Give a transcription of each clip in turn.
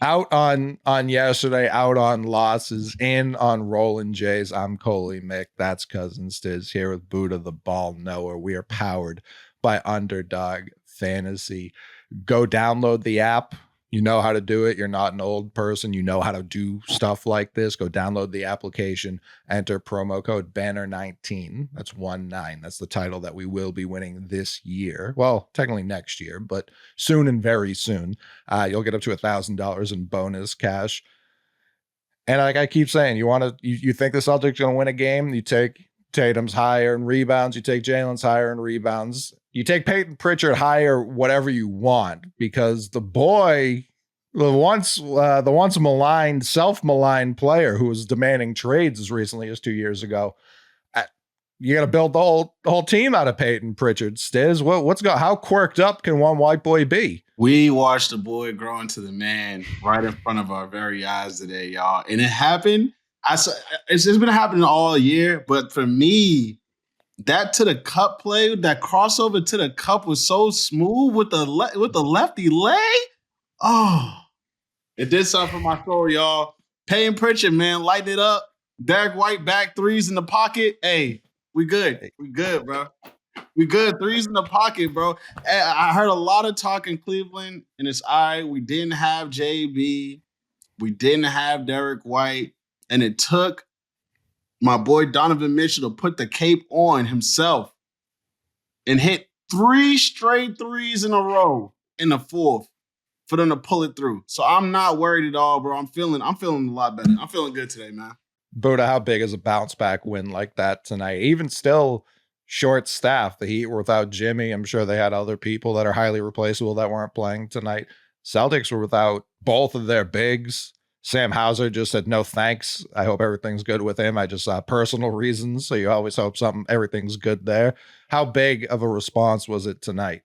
Out on yesterday, out on losses, in on Rollin Jays. I'm Coley Mick. That's Cousin Stiz here with Buddha the Ball Knower. We are powered by Underdog Fantasy. Go download the app. You know how to do it. You're not an old person. You know how to do stuff like this. Go download the application. Enter promo code BANNER19. That's 19. That's the title that we will be winning this year. Well, technically next year, but soon and very soon. You'll get up to $1,000 in bonus cash. And like I keep saying, you think the Celtics are going to win a game? You take Tatum's higher in rebounds. You take Jaylen's higher in rebounds. You take Payton Pritchard higher, whatever you want, because the boy, the once maligned, self-maligned player who was demanding trades as recently as 2 years ago. You got to build the whole team out of Payton Pritchard. Stiz, how quirked up can one white boy be? We watched the boy grow into the man right in front of our very eyes today, y'all, and it happened. It's been happening all year, but for me, that to the cup play, that crossover to the cup was so smooth with the lefty leg. Oh, it did something for my soul, y'all. Payton Pritchard, man, light it up. Derek White back, threes in the pocket. Hey, we good. We good, bro. We good. Threes in the pocket, bro. I heard a lot of talk in Cleveland, and it's all right. We didn't have JB. We didn't have Derek White. And it took my boy Donovan Mitchell to put the cape on himself and hit 3 straight threes in a row in the fourth for them to pull it through. So I'm not worried at all, bro. I'm feeling a lot better. I'm feeling good today, man. Buddha, how big is a bounce back win like that tonight? Even still short staff. The Heat were without Jimmy. I'm sure they had other people that are highly replaceable that weren't playing tonight. Celtics were without both of their bigs. Sam Hauser just said no thanks. I hope everything's good with him. I just saw personal reasons, so you always hope everything's good there. How big of a response was it tonight?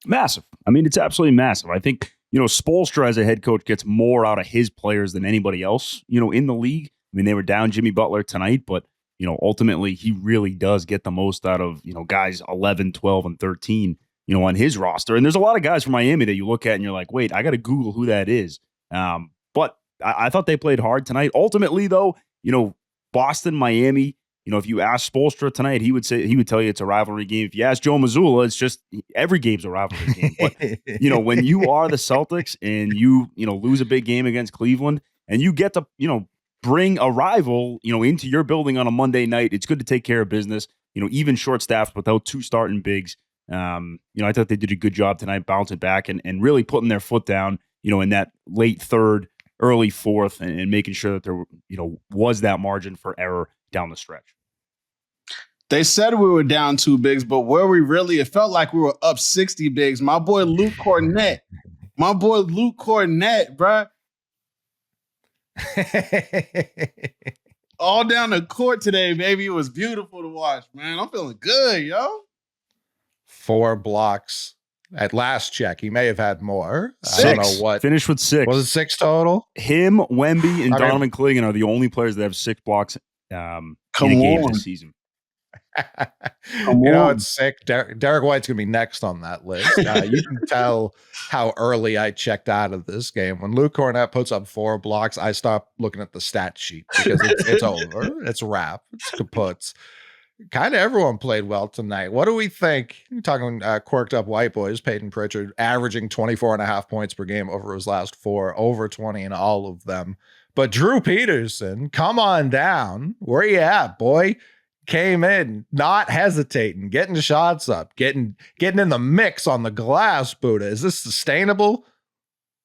Massive. I mean, it's absolutely massive. I think, Spoelstra as a head coach gets more out of his players than anybody else, in the league. I mean, they were down Jimmy Butler tonight, but, ultimately he really does get the most out of, guys 11, 12, and 13, on his roster. And there's a lot of guys from Miami that you look at and you're like, wait, I got to Google who that is. But I thought they played hard tonight. Ultimately, though, Boston, Miami, if you ask Spoelstra tonight, he would tell you it's a rivalry game. If you ask Joe Mazzula, it's just every game's a rivalry game. But, when you are the Celtics and you lose a big game against Cleveland and you get to, bring a rival, into your building on a Monday night, it's good to take care of business, even short staffed without 2 starting bigs. I thought they did a good job tonight, bouncing back and really putting their foot down, in that late third, early fourth, and making sure that there, was that margin for error down the stretch. They said we were down 2 bigs, but where we really, it felt like we were up 60 bigs. My boy Luke Kornet, bruh. All down the court today, baby. It was beautiful to watch, man. I'm feeling good, yo. 4 blocks. At last check, he may have had more. 6. I don't know what. Finished with 6. Was it 6 total? Him, Wemby, and Donovan Clingan are the only players that have 6 blocks in a game this season. It's sick. Derek White's going to be next on that list. You can tell how early I checked out of this game. When Luke Cornet puts up 4 blocks, I stop looking at the stat sheet because it's over. It's a wrap. It's kaputs. Kind of everyone played well tonight. What do we think? You're talking quirked up white boys. Payton Pritchard averaging 24.5 points per game over his last 4, over 20 in all of them. But Drew Peterson, come on down. Where you at, boy? Came in, not hesitating, getting the shots up, getting in the mix on the glass, Buddha. Is this sustainable?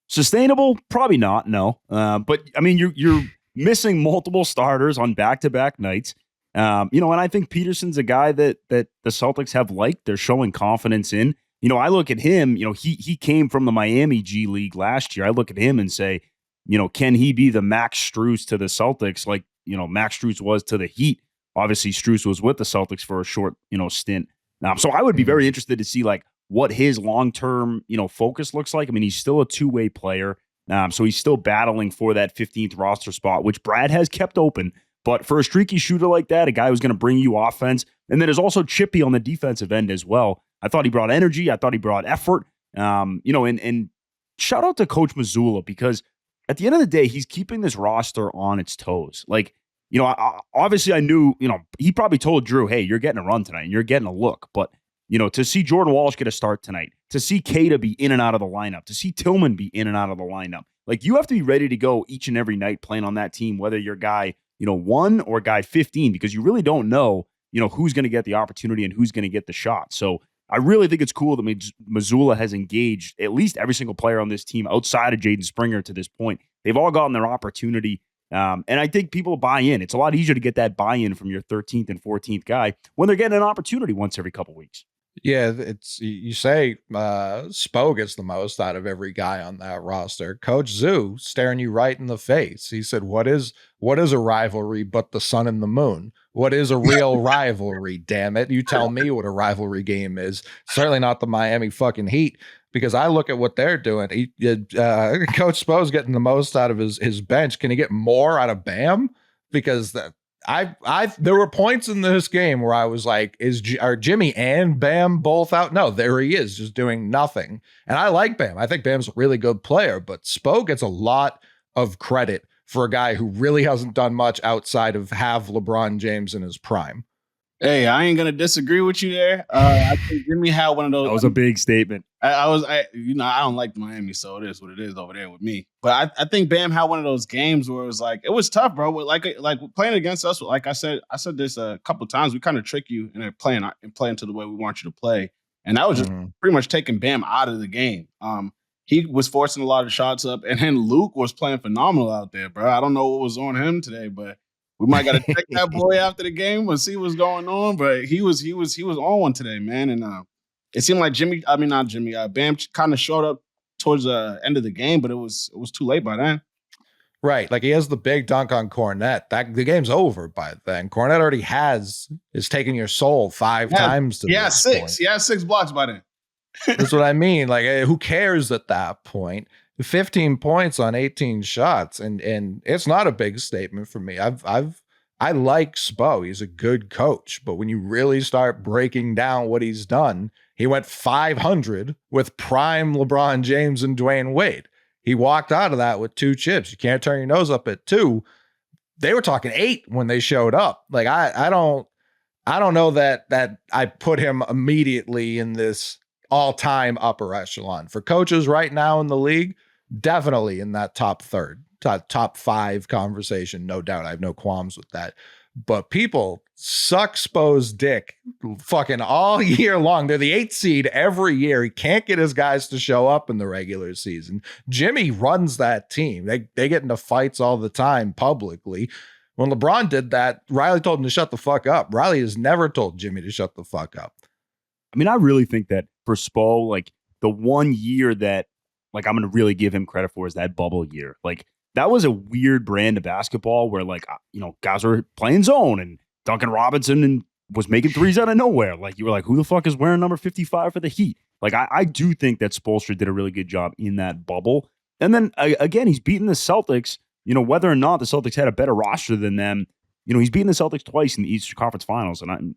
Sustainable? Probably not, no. But, I mean, you're missing multiple starters on back-to-back nights. And I think Peterson's a guy that the Celtics have liked. They're showing confidence in. I look at him, he came from the Miami G League last year. I look at him and say, can he be the Max Strus to the Celtics like, Max Strus was to the Heat? Obviously, Strus was with the Celtics for a short, stint. So I would be very interested to see like what his long-term, focus looks like. I mean, he's still a 2-way player. So he's still battling for that 15th roster spot, which Brad has kept open. But for a streaky shooter like that, a guy who's going to bring you offense, and then there's also Chippy on the defensive end as well. I thought he brought energy. I thought he brought effort. And shout out to Coach Mazzula because at the end of the day, he's keeping this roster on its toes. Like, obviously I knew, he probably told Drew, hey, you're getting a run tonight and you're getting a look. But, to see Jordan Walsh get a start tonight, to see Kata be in and out of the lineup, to see Tillman be in and out of the lineup, like you have to be ready to go each and every night playing on that team, whether you're guy, 1 or guy 15, because you really don't know, who's going to get the opportunity and who's going to get the shot. So I really think it's cool that Mazzula has engaged at least every single player on this team outside of Jaden Springer to this point. They've all gotten their opportunity. And I think people buy in. It's a lot easier to get that buy-in from your 13th and 14th guy when they're getting an opportunity once every couple weeks. Yeah, you say Spo gets the most out of every guy on that roster. Coach Zoo staring you right in the face. He said, what is a rivalry but the sun and the moon? What is a real rivalry, damn it? You tell me what a rivalry game is. Certainly not the Miami fucking Heat, because I look at what they're doing. Coach Spo's getting the most out of his bench. Can he get more out of Bam? Because there were points in this game where I was like, are Jimmy and Bam both out? No, there he is, just doing nothing. And I like Bam. I think Bam's a really good player, but Spo gets a lot of credit for a guy who really hasn't done much outside of have LeBron James in his prime. Hey, I ain't gonna disagree with you there. I think Jimmy had one of those. That was a big statement. I don't like Miami, so it is what it is over there with me. But I think Bam had one of those games where it was like, it was tough, bro. Like playing against us. Like I said this a couple of times. We kind of trick you and playing to the way we want you to play, and that was just pretty much taking Bam out of the game. He was forcing a lot of shots up, and then Luke was playing phenomenal out there, bro. I don't know what was on him today, but we might got to check that boy after the game and see what's going on. But he was on one today, man. And it seemed like Bam kind of showed up towards the end of the game, but it was too late by then. Right. Like he has the big dunk on Cornet. The game's over by then. Cornet already is taking your soul 5 times to this 6. point. He has 6 blocks by then. That's what I mean. Like, who cares at that point? 15 points on 18 shots, and it's not a big statement for me. I like Spo. He's a good coach, but when you really start breaking down what he's done, he went 500 with prime LeBron James and Dwayne Wade. He walked out of that with 2 chips. You can't turn your nose up at 2. They were talking 8 when they showed up. Like I don't know that I put him immediately in this all-time upper echelon. For coaches right now in the league, definitely in that top 5 conversation, no doubt. I have no qualms with that. But people suck Spo's dick fucking all year long. They're the 8th seed every year. He can't get his guys to show up in the regular season. Jimmy runs that team. They get into fights all the time publicly. When LeBron did that, Riley told him to shut the fuck up. Riley has never told Jimmy to shut the fuck up. I mean, I really think that for Spo, like the one year that like I'm going to really give him credit for is that bubble year. Like that was a weird brand of basketball where like, guys were playing zone and Duncan Robinson and was making threes out of nowhere. Like you were like, who the fuck is wearing number 55 for the Heat? Like I do think that Spoelstra did a really good job in that bubble. And then again, he's beaten the Celtics, whether or not the Celtics had a better roster than them, he's beaten the Celtics twice in the Eastern Conference Finals. And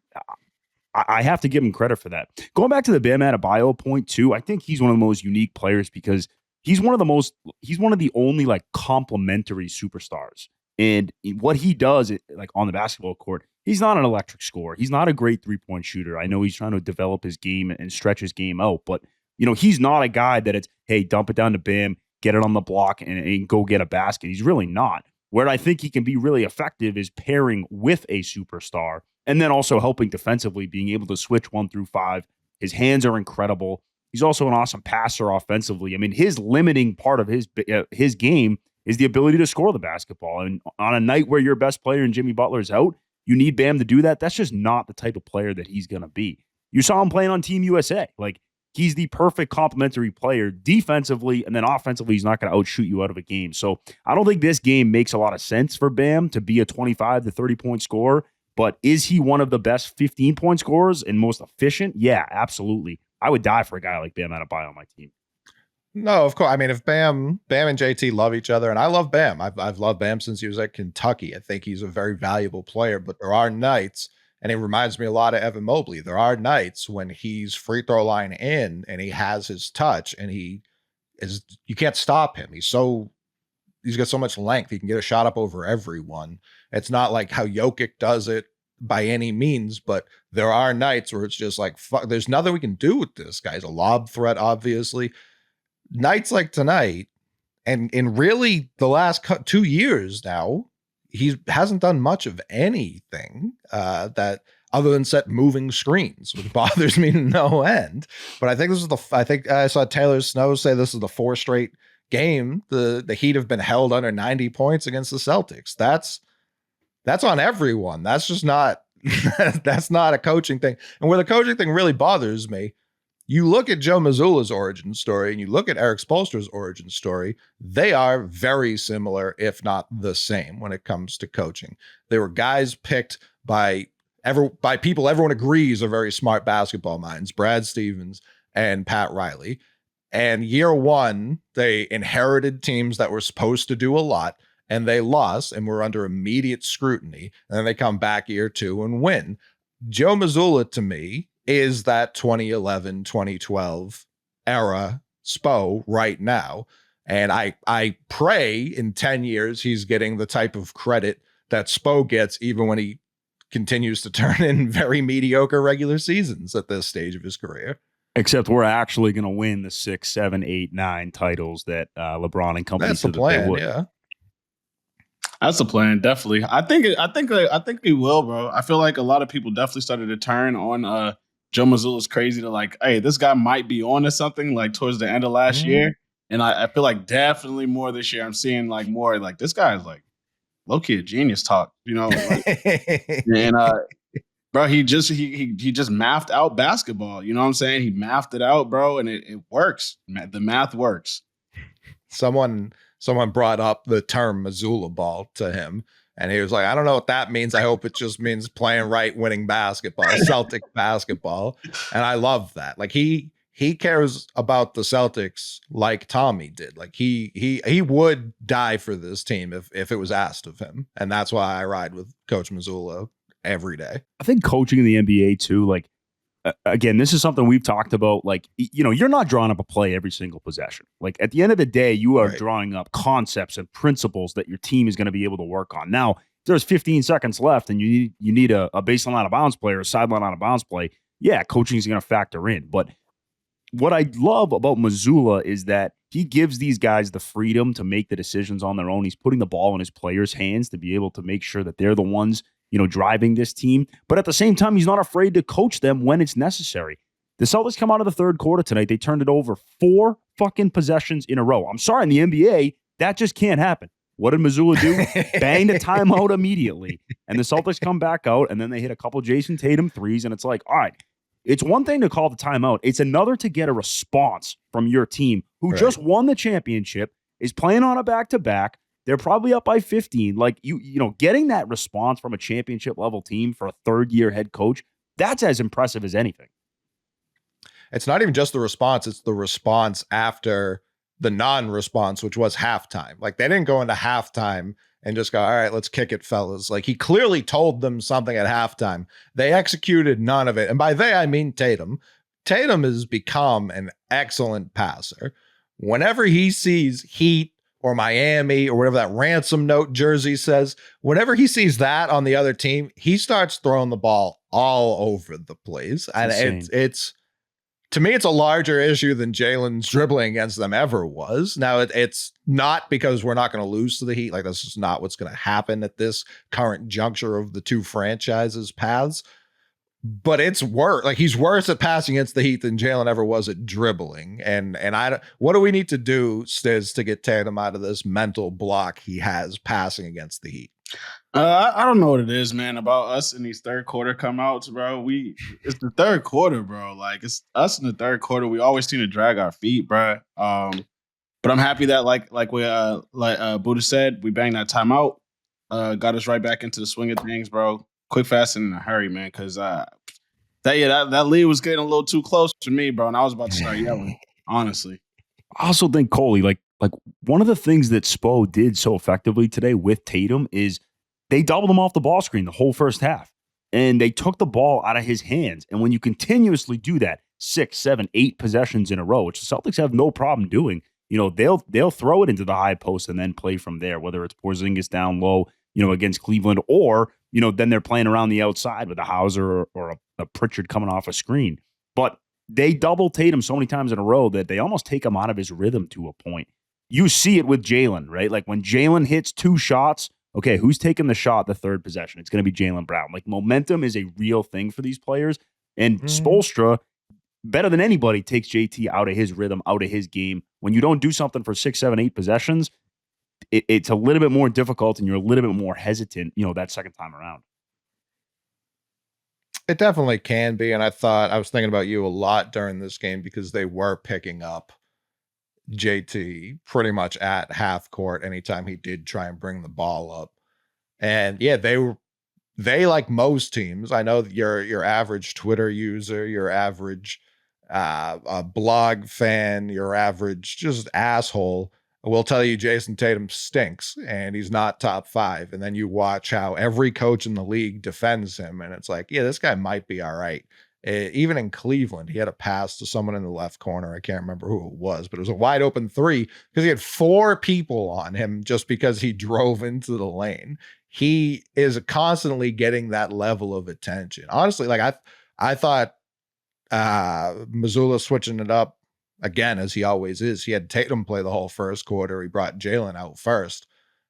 I have to give him credit for that. Going back to the Bam Adebayo point too, I think he's one of the most unique players because he's one of the only like complementary superstars. And what he does like on the basketball court, he's not an electric scorer. He's not a great 3-point shooter. I know he's trying to develop his game and stretch his game out, but he's not a guy that it's, hey, dump it down to Bam, get it on the block and go get a basket. He's really not. Where I think he can be really effective is pairing with a superstar and then also helping defensively, being able to switch 1 through 5. His hands are incredible. He's also an awesome passer offensively. I mean, his limiting part of his game is the ability to score the basketball. And on a night where your best player and Jimmy Butler is out, you need Bam to do that. That's just not the type of player that he's going to be. You saw him playing on Team USA. Like, he's the perfect complementary player defensively, and then offensively, he's not going to outshoot you out of a game. So I don't think this game makes a lot of sense for Bam to be a 25 to 30-point scorer. But is he one of the best 15-point scorers and most efficient? Yeah, absolutely. I would die for a guy like Bam Adebayo on my team. No, of course. I mean, if Bam and JT love each other, and I love Bam. I've loved Bam since he was at Kentucky. I think he's a very valuable player, but there are nights, and he reminds me a lot of Evan Mobley. There are nights when he's free throw line in and he has his touch and you can't stop him. He's so he's got so much length. He can get a shot up over everyone. It's not like how Jokic does it by any means, but there are nights where it's just like, fuck, there's nothing we can do with this guy. He's a lob threat, obviously. Nights like tonight, and in really the last 2 years now, he hasn't done much of anything that other than set moving screens, which bothers me to no end. But I think I think I saw Taylor Snow say this is the 4th straight game the Heat have been held under 90 points against the Celtics. That's on everyone. That's just not that's not a coaching thing. And where the coaching thing really bothers me, you look at Joe Mazzula's origin story and you look at Erik Spoelstra's origin story, they are very similar, if not the same, when it comes to coaching. They were guys picked by people everyone agrees are very smart basketball minds, Brad Stevens and Pat Riley. And year one, they inherited teams that were supposed to do a lot, and they lost and were under immediate scrutiny. And then they come back year 2 and win. Joe Mazzula, to me, is that 2011, 2012 era Spo right now. And I pray in 10 years he's getting the type of credit that Spo gets, even when he continues to turn in very mediocre regular seasons at this stage of his career. Except we're actually going to win the 6, 7, 8, 9 titles that LeBron and company. That's the plan, yeah. That's the plan, definitely. I think he will, bro. I feel like a lot of people definitely started to turn on Joe Mazzula's crazy to like, hey, this guy might be on to something like towards the end of last year. And I feel like definitely more this year. I'm seeing like more like this guy's like low-key a genius talk, you know. Like, and bro, he just mathed out basketball. You know what I'm saying? He mathed it out, bro, and it works. The math works. Someone brought up the term Mazzula ball to him, and he was like, I don't know what that means. I hope it just means playing right, winning basketball, Celtic basketball. And I love that. Like he cares about the Celtics like Tommy did. Like he would die for this team if it was asked of him. And that's why I ride with Coach Mazzula every day. I think coaching in the NBA too, like, again, this is something we've talked about. Like, you know, you're not drawing up a play every single possession. Like at the end of the day, you are drawing up concepts and principles that your team is going to be able to work on. Now, if there's 15 seconds left and you need a baseline out of bounds play or a sideline out of bounds play. Yeah, coaching is going to factor in. But what I love about Mazzula is that he gives these guys the freedom to make the decisions on their own. He's putting the ball in his players' hands to be able to make sure that they're the ones, you know, driving this team. But at the same time, he's not afraid to coach them when it's necessary. The Celtics come out of the third quarter tonight. They turned it over 4 fucking possessions in a row. I'm sorry, in the NBA, that just can't happen. What did Mazzula do? Bang the timeout immediately. And the Celtics come back out, and then they hit a couple Jason Tatum threes, and it's like, all right, it's one thing to call the timeout. It's another to get a response from your team who just won the championship, is playing on a back-to-back. They're probably up by 15. Like, you know, getting that response from a championship-level team for a third-year head coach, that's as impressive as anything. It's not even just the response. It's the response after the non-response, which was halftime. Like, they didn't go into halftime and just go, all right, let's kick it, fellas. Like, he clearly told them something at halftime. They executed none of it. And by they, I mean Tatum. Tatum has become an excellent passer. Whenever he sees Heat or Miami or whatever that ransom note jersey says, whenever he sees that on the other team, he starts throwing the ball all over the place. And it's to me, it's a larger issue than Jaylen's dribbling against them ever was. Now, it's not because we're not going to lose to the Heat. Like, that's just not what's going to happen at this current juncture of the two franchises' paths. But it's worse. Like, he's worse at passing against the Heat than Jaylen ever was at dribbling. And what do we need to do, Stiz, to get Tatum out of this mental block he has passing against the Heat? I don't know what it is, man, about us in these third quarter come outs, bro. It's the third quarter, bro. Like, it's us in the third quarter. We always seem to drag our feet, bro. But I'm happy that like Buddha said, we banged that timeout, got us right back into the swing of things, bro. Quick, fast, and in a hurry, man. Because that lead was getting a little too close to me, bro, and I was about to start yelling. Honestly, I also think Coley, like one of the things that Spo did so effectively today with Tatum is they doubled him off the ball screen the whole first half, and they took the ball out of his hands. And when you continuously do that, 6, 7, 8 possessions in a row, which the Celtics have no problem doing, they'll throw it into the high post and then play from there, whether it's Porzingis down low, against Cleveland, or, then they're playing around the outside with a Hauser or a Pritchard coming off a screen. But they double Tatum so many times in a row that they almost take him out of his rhythm to a point. You see it with Jaylen, right? Like when Jaylen hits 2 shots, okay, who's taking the shot the third possession? It's going to be Jaylen Brown. Like momentum is a real thing for these players. And Spoelstra, better than anybody, takes JT out of his rhythm, out of his game. When you don't do something for 6, 7, 8 possessions, it's a little bit more difficult and you're a little bit more hesitant, that second time around. It definitely can be. And I was thinking about you a lot during this game because they were picking up JT pretty much at half court anytime he did try and bring the ball up. And yeah, they like most teams. I know that your average Twitter user, your average blog fan, your average just asshole will tell you Jason Tatum stinks and he's not top 5. And then you watch how every coach in the league defends him. And it's like, yeah, this guy might be all right. Even in Cleveland, he had a pass to someone in the left corner. I can't remember who it was, but it was a wide open 3 because he had 4 people on him just because he drove into the lane. He is constantly getting that level of attention. Honestly, like I thought Mazzula switching it up again, as he always is. He had Tatum play the whole first quarter. He brought Jaylen out first.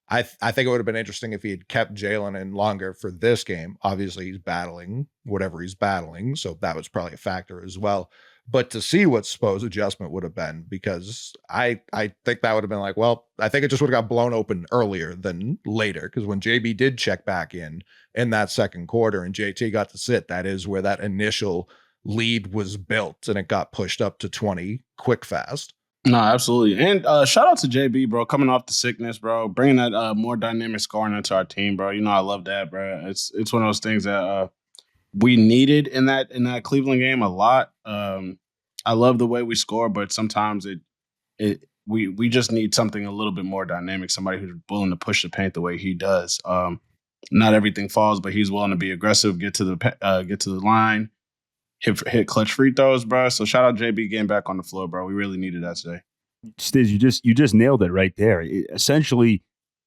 I think it would have been interesting if he had kept Jaylen in longer for this game. Obviously, he's battling whatever he's battling, so that was probably a factor as well. But to see what Spo's adjustment would have been, because I think that would have been like, well, I think it just would have got blown open earlier than later, because when JB did check back in that second quarter and JT got to sit, that is where that initial lead was built and it got pushed up to 20 quick fast. No, absolutely. And shout out to JB, bro, coming off the sickness, bro, bringing that more dynamic scoring into our team, bro. I love that, bro. It's one of those things that we needed in that Cleveland game a lot. I love the way we score, but sometimes we just need something a little bit more dynamic, somebody who's willing to push the paint the way he does. Not everything falls, but he's willing to be aggressive, get to the line, hit clutch free throws, bro. So shout out JB getting back on the floor, bro. We really needed that today. Stiz, you just nailed it right there. Essentially,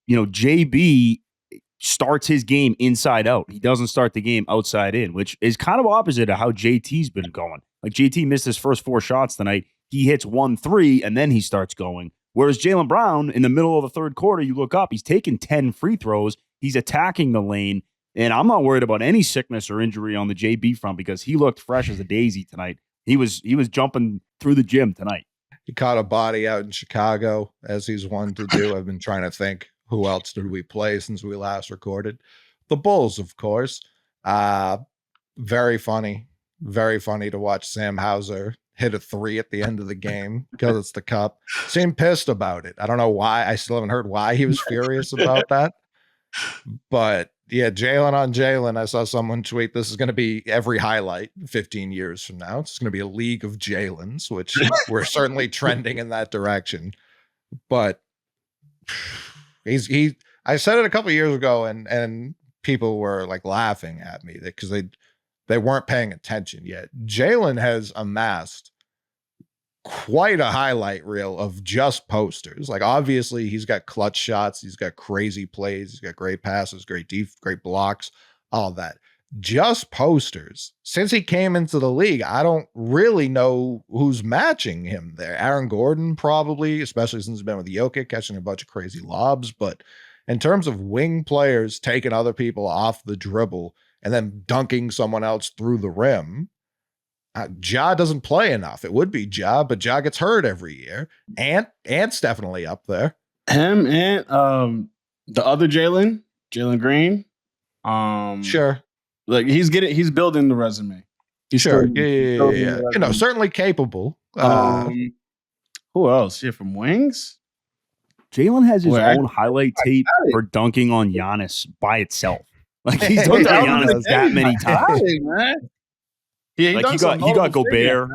JB starts his game inside out. He doesn't start the game outside in, which is kind of opposite of how JT's been going. Like JT missed his first 4 shots tonight. He hits 1-3 and then he starts going. Whereas Jaylen Brown, in the middle of the third quarter, you look up, he's taking 10 free throws. He's attacking the lane. And I'm not worried about any sickness or injury on the JB front because he looked fresh as a daisy tonight. He was jumping through the gym tonight. He caught a body out in Chicago, as he's one to do. I've been trying to think, who else did we play since we last recorded? The Bulls, of course. Very funny to watch Sam Hauser hit a 3 at the end of the game because it's the Cup. Seemed pissed about it. I don't know why. I still haven't heard why he was furious about that. But yeah, Jaylen on Jaylen. I saw someone tweet, this is going to be every highlight 15 years from now. It's going to be a league of Jaylens, which we're certainly trending in that direction. But I said it a couple of years ago and people were like laughing at me because they weren't paying attention yet. Jaylen has amassed quite a highlight reel of just posters. Like obviously he's got clutch shots, he's got crazy plays, he's got great passes, great blocks, all that. Just posters. Since he came into the league, I don't really know who's matching him there. Aaron Gordon probably, especially since he's been with Jokic, catching a bunch of crazy lobs. But in terms of wing players taking other people off the dribble and then dunking someone else through the rim, Ja doesn't play enough. It would be Ja, but Ja gets hurt every year. Ant's definitely up there. Him and the other Jaylen Green. Sure. Like he's building the resume. Sure. Yeah. Certainly capable. Who else? Yeah, from Wings? Jaylen has his own highlight tape for dunking on Giannis by itself. Like he's dunked on Giannis that many times. Man. Yeah, he got Gobert.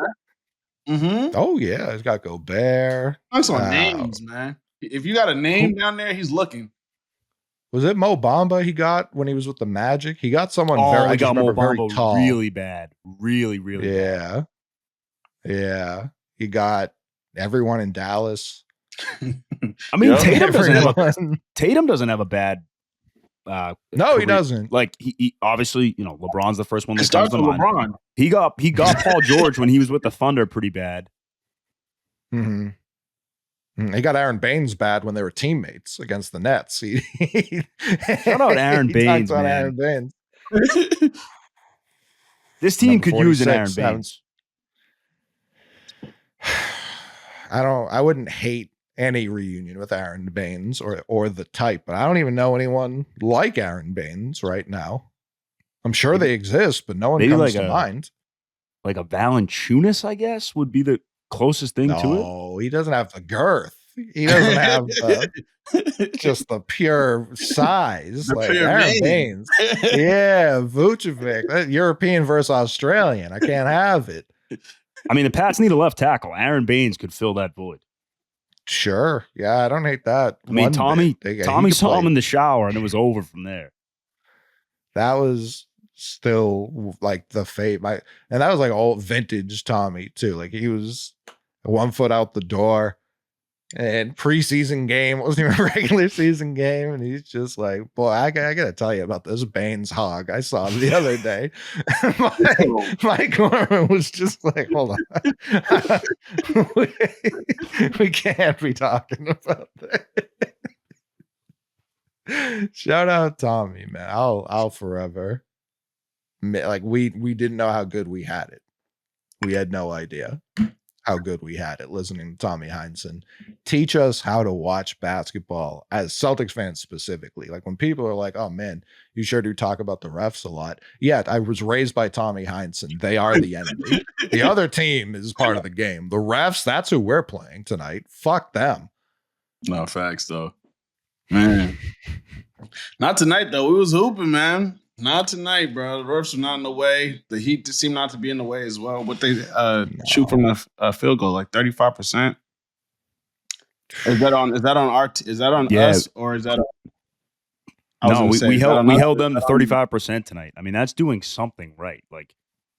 Mm-hmm. Oh yeah, he's got Gobert. That's on names, man. If you got a name down there, he's looking. Was it Mo Bamba he got when he was with the Magic? He got someone very tall. Really bad. Really bad. Yeah. He got everyone in Dallas. I mean, Yep. Tatum doesn't have a bad. No, career. he doesn't. Like he obviously, LeBron's the first one that It comes starts to with mind. LeBron. He got Paul George when he was with the Thunder pretty bad. Mm-hmm. He got Aaron Baines bad when they were teammates against the Nets. Shout out Aaron Baines, man. Aaron Baines. This team Number could use an 46, Aaron Baines. I wouldn't hate any reunion with Aaron Baines or the type, but I don't even know anyone like Aaron Baines right now. I'm sure they exist, but no one comes to mind. Like a Valanciunas, I guess, would be the closest thing to it. No, he doesn't have the girth. He doesn't have just the pure size. The like pure Aaron Baines. Yeah, Vucevic. That European versus Australian. I can't have it. I mean, the Pats need a left tackle. Aaron Baines could fill that void. Sure. Yeah, I don't hate that. I mean, Tommy saw him in the shower, and it was over from there. That was still like the fate. And that was like old vintage Tommy too. Like he was 1 foot out the door. And preseason game wasn't even a regular season game, and he's just like, "Boy, I gotta tell you about this Baines hog I saw the other day." Mike Norman was just like, "Hold on, we can't be talking about that." Shout out Tommy, man. I'll forever. Like we didn't know how good we had it. We had no idea how good we had it listening to Tommy Heinsohn teach us how to watch basketball as Celtics fans specifically. Like when people are like, "Oh man, you sure do talk about the refs a lot." Yeah, I was raised by Tommy Heinsohn. They are the enemy. The other team is part of the game. The refs, that's who we're playing tonight. Fuck them. No facts though. Man. Not tonight though. We was hooping, man. Not tonight, bro. The refs are not in the way. The Heat seem not to be in the way as well. What they shoot from a field goal, like 35%. Is that on us or is that on? No, we held them to 35% tonight. I mean, that's doing something right. Like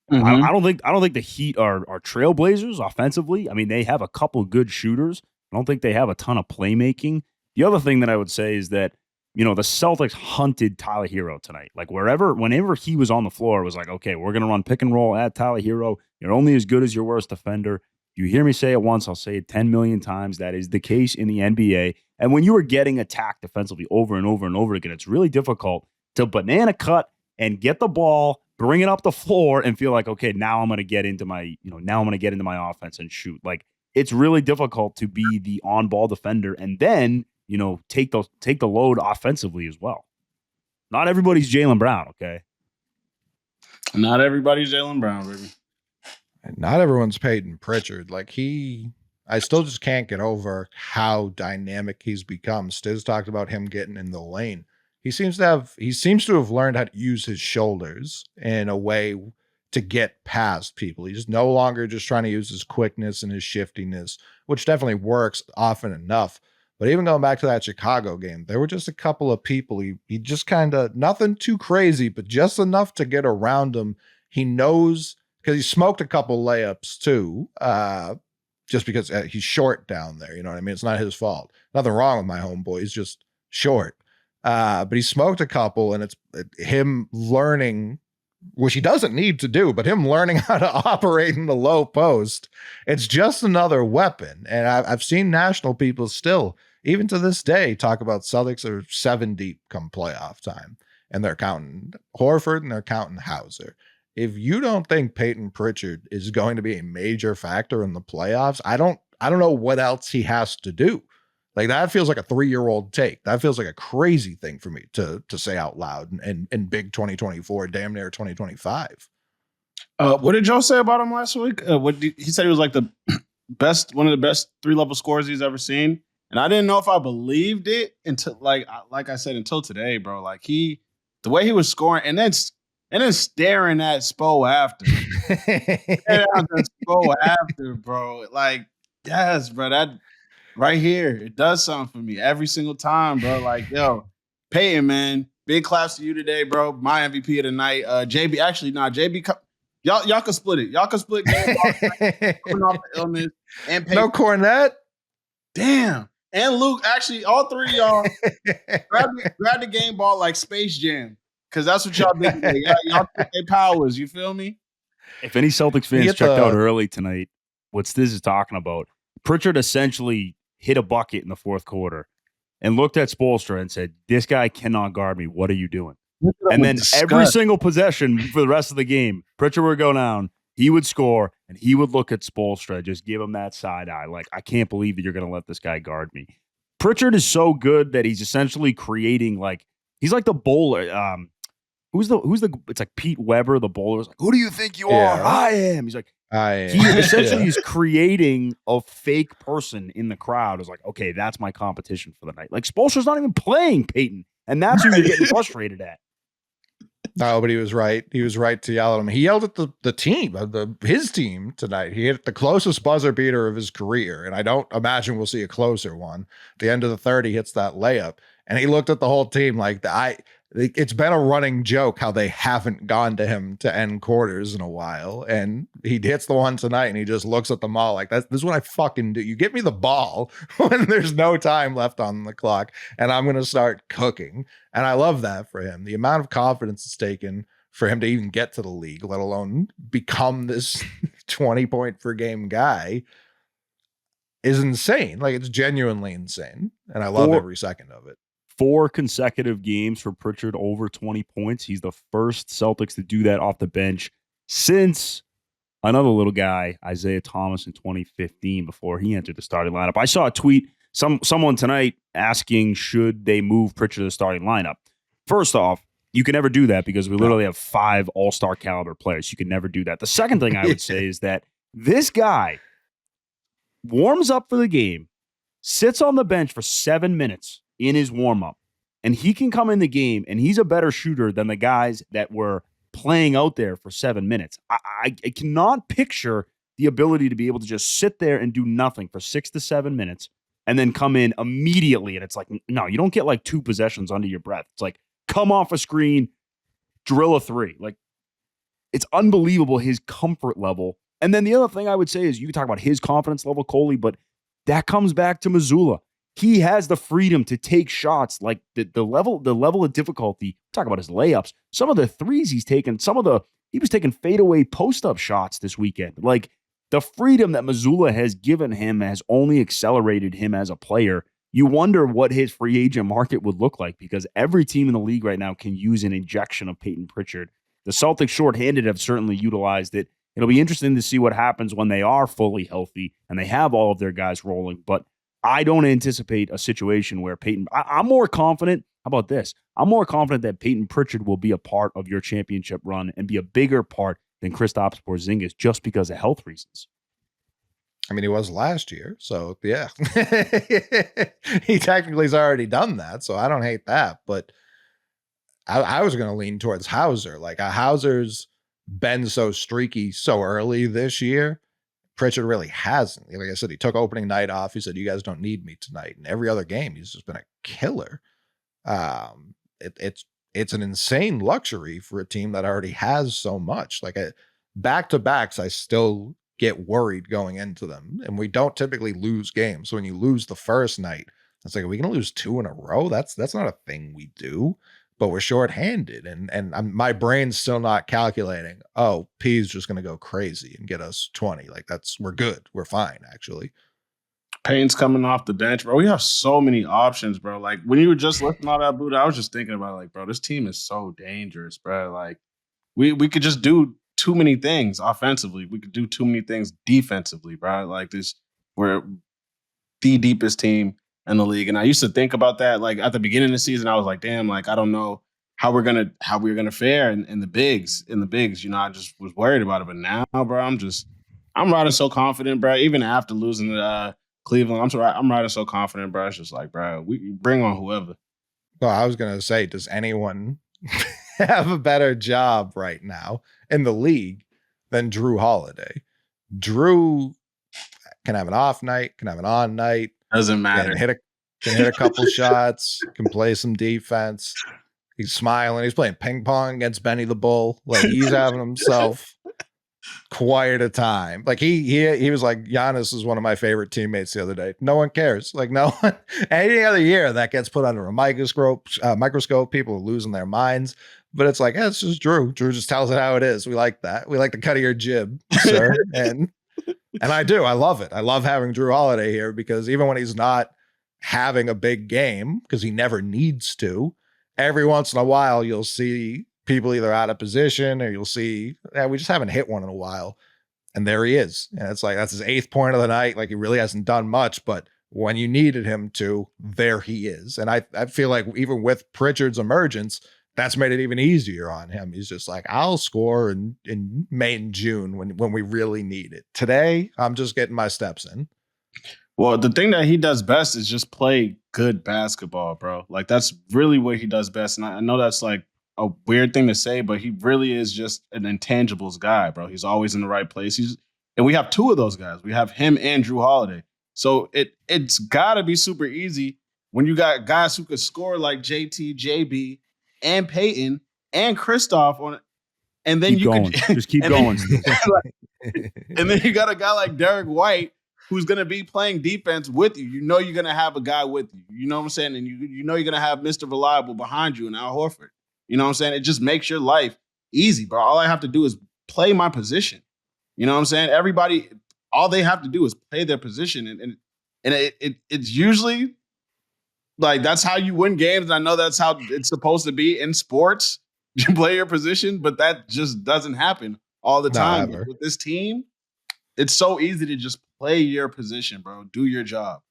I don't think the Heat are trailblazers offensively. I mean, they have a couple good shooters. I don't think they have a ton of playmaking. The other thing that I would say is that the Celtics hunted Tyler Hero tonight. Like whenever he was on the floor, it was like, okay, we're going to run pick and roll at Tyler Hero. You're only as good as your worst defender. You hear me say it once, I'll say it 10 million times. That is the case in the NBA. And when you are getting attacked defensively over and over and over again, it's really difficult to banana cut and get the ball, bring it up the floor and feel like, okay, now I'm going to get into my, offense and shoot. Like it's really difficult to be the on-ball defender and then take the load offensively as well. Not everybody's Jaylen Brown, okay? Not everybody's Jaylen Brown, baby. Not everyone's Payton Pritchard. Like I still just can't get over how dynamic he's become. Stiz talked about him getting in the lane. He seems to have learned how to use his shoulders in a way to get past people. He's no longer just trying to use his quickness and his shiftiness, which definitely works often enough. But even going back to that Chicago game, there were just a couple of people. He just kind of nothing too crazy, but just enough to get around him. He knows because he smoked a couple layups too, just because he's short down there. You know what I mean? It's not his fault. Nothing wrong with my homeboy. He's just short. But he smoked a couple, and it's him learning, which he doesn't need to do, but him learning how to operate in the low post. It's just another weapon. And I've seen national people still, even to this day, talk about Celtics are 7 deep come playoff time. And they're counting Horford and they're counting Hauser. If you don't think Peyton Pritchard is going to be a major factor in the playoffs, I don't know what else he has to do. Like that feels like a 3-year-old take. That feels like a crazy thing for me to say out loud in big 2024, damn near 2025. What did Joe say about him last week? He said he was like the one of the best 3-level scorers he's ever seen. And I didn't know if I believed it until like I said, until today, bro. Like the way he was scoring and then staring at Spo after. Spo after, bro. Like, yes, bro. That right here, it does something for me every single time, bro. Like, yo, Peyton, man, big claps to you today, bro. My MVP of the night. JB, actually, JB, y'all can split it. Y'all can split game coming off the illness and Peyton. No Cornet. Damn. and Luke. Actually, all three of y'all grab the game ball like Space Jam, because that's what y'all did today. Y'all took their powers. You feel me? If any Celtics fans checked out early tonight, what Stiz is talking about, Pritchard essentially hit a bucket in the fourth quarter and looked at Spoelstra and said, "This guy cannot guard me. What are you doing?" And then every single possession for the rest of the game, Pritchard would go down, he would score, and he would look at Spoelstra, just give him that side eye. Like, I can't believe that you're going to let this guy guard me. Pritchard is so good that he's essentially creating, like, he's like the bowler. Who's the? It's like Pete Weber, the bowler. Is like, who do you think you are? I am. He's like, I am. He essentially is creating a fake person in the crowd. Is like, okay, that's my competition for the night. Like, Spoelstra's not even playing Peyton, and that's who you're getting frustrated at. No, but he was right. He was right to yell at him. He yelled at the team, his team tonight. He hit the closest buzzer beater of his career, and I don't imagine we'll see a closer one. At the end of the third, he hits that layup, and he looked at the whole team like it's been a running joke how they haven't gone to him to end quarters in a while. And he hits the one tonight and he just looks at them all like, this is what I fucking do. You get me the ball when there's no time left on the clock and I'm going to start cooking. And I love that for him. The amount of confidence it's taken for him to even get to the league, let alone become this 20 point per game guy, is insane. Like, it's genuinely insane. And I love every second of it. 4 consecutive games for Pritchard over 20 points. He's the first Celtics to do that off the bench since another little guy, Isaiah Thomas, in 2015, before he entered the starting lineup. I saw a tweet, someone tonight asking, should they move Pritchard to the starting lineup? First off, you can never do that because we literally have 5 all-star caliber players. You can never do that. The second thing I would say is that this guy warms up for the game, sits on the bench for 7 minutes in his warm-up, and he can come in the game, and he's a better shooter than the guys that were playing out there for 7 minutes. I cannot picture the ability to be able to just sit there and do nothing for 6 to 7 minutes and then come in immediately, and it's like, no, you don't get like 2 possessions under your breath. It's like, come off a screen, drill a 3. Like, it's unbelievable, his comfort level. And then the other thing I would say is, you can talk about his confidence level, Coley, but that comes back to Mazzula. He has the freedom to take shots, like the level of difficulty. Talk about his layups. Some of the threes he's taken, he was taking fadeaway post-up shots this weekend. Like, the freedom that Mazzula has given him has only accelerated him as a player. You wonder what his free agent market would look like, because every team in the league right now can use an injection of Payton Pritchard. The Celtics shorthanded have certainly utilized it. It'll be interesting to see what happens when they are fully healthy and they have all of their guys rolling, but I don't anticipate a situation where I'm more confident. How about this? I'm more confident that Payton Pritchard will be a part of your championship run and be a bigger part than Kristaps Porzingis, just because of health reasons. I mean, he was last year, so yeah. He technically has already done that, so I don't hate that. But I was going to lean towards Hauser. Like, Hauser's been so streaky so early this year. Pritchard really hasn't. Like I said, he took opening night off. He said, "You guys don't need me tonight." And every other game, he's just been a killer. It's an insane luxury for a team that already has so much. Like, back-to-backs, I still get worried going into them. And we don't typically lose games. So when you lose the first night, it's like, are we going to lose 2 in a row? That's not a thing we do. But we're shorthanded, and my brain's still not calculating, oh, P's just going to go crazy and get us 20. Like, we're good. We're fine, actually. Payton's coming off the bench, bro. We have so many options, bro. Like, when you were just listing all that, Buddha, I was just thinking about, like, bro, this team is so dangerous, bro. Like, we could just do too many things offensively. We could do too many things defensively, bro. Like, we're the deepest team in the league. And I used to think about that, like, at the beginning of the season. I was like, damn, like, I don't know how we're gonna fare in the bigs. You know, I just was worried about it. But now, bro, I'm riding so confident, bro. Even after losing to Cleveland, I'm riding so confident, bro. It's just like, bro, we bring on whoever. Well, I was gonna say, does anyone have a better job right now in the league than Drew Holiday? Drew can have an off night, can have an on night. Doesn't matter. Can hit a couple shots, can play some defense. He's smiling. He's playing ping pong against Benny the Bull. Like, he's having himself quite a time. Like he was like, Giannis is one of my favorite teammates the other day. No one cares. Like no one. Any other year that gets put under a microscope, people are losing their minds. But it's like, it's just Drew. Drew just tells it how it is. We like that. We like the cut of your jib, sir. And I do. I love it. I love having Drew Holiday here because even when he's not having a big game, because he never needs to, every once in a while you'll see people either out of position or you'll see, we just haven't hit one in a while. And there he is. And it's like, that's his 8th point of the night. Like he really hasn't done much, but when you needed him to, there he is. And I feel like even with Pritchard's emergence, that's made it even easier on him. He's just like, I'll score in May and June when we really need it. Today, I'm just getting my steps in. Well, the thing that he does best is just play good basketball, bro. Like that's really what he does best. And I know that's like a weird thing to say, but he really is just an intangibles guy, bro. He's always in the right place. And we have 2 of those guys. We have him and Drew Holiday. So it's got to be super easy when you got guys who could score like JT, JB, and Peyton and Kristoff on it. And then just keep going. And then you got a guy like Derek White who's going to be playing defense with you. You know you're going to have a guy with you. You know what I'm saying? And you know you're going to have Mr. Reliable behind you and Al Horford. You know what I'm saying? It just makes your life easy, bro. All I have to do is play my position. You know what I'm saying? Everybody, all they have to do is play their position. And it's usually like that's how you win games. And I know that's how it's supposed to be in sports. You play your position, but that just doesn't happen all the time. With this team, it's so easy to just play your position, bro. Do your job.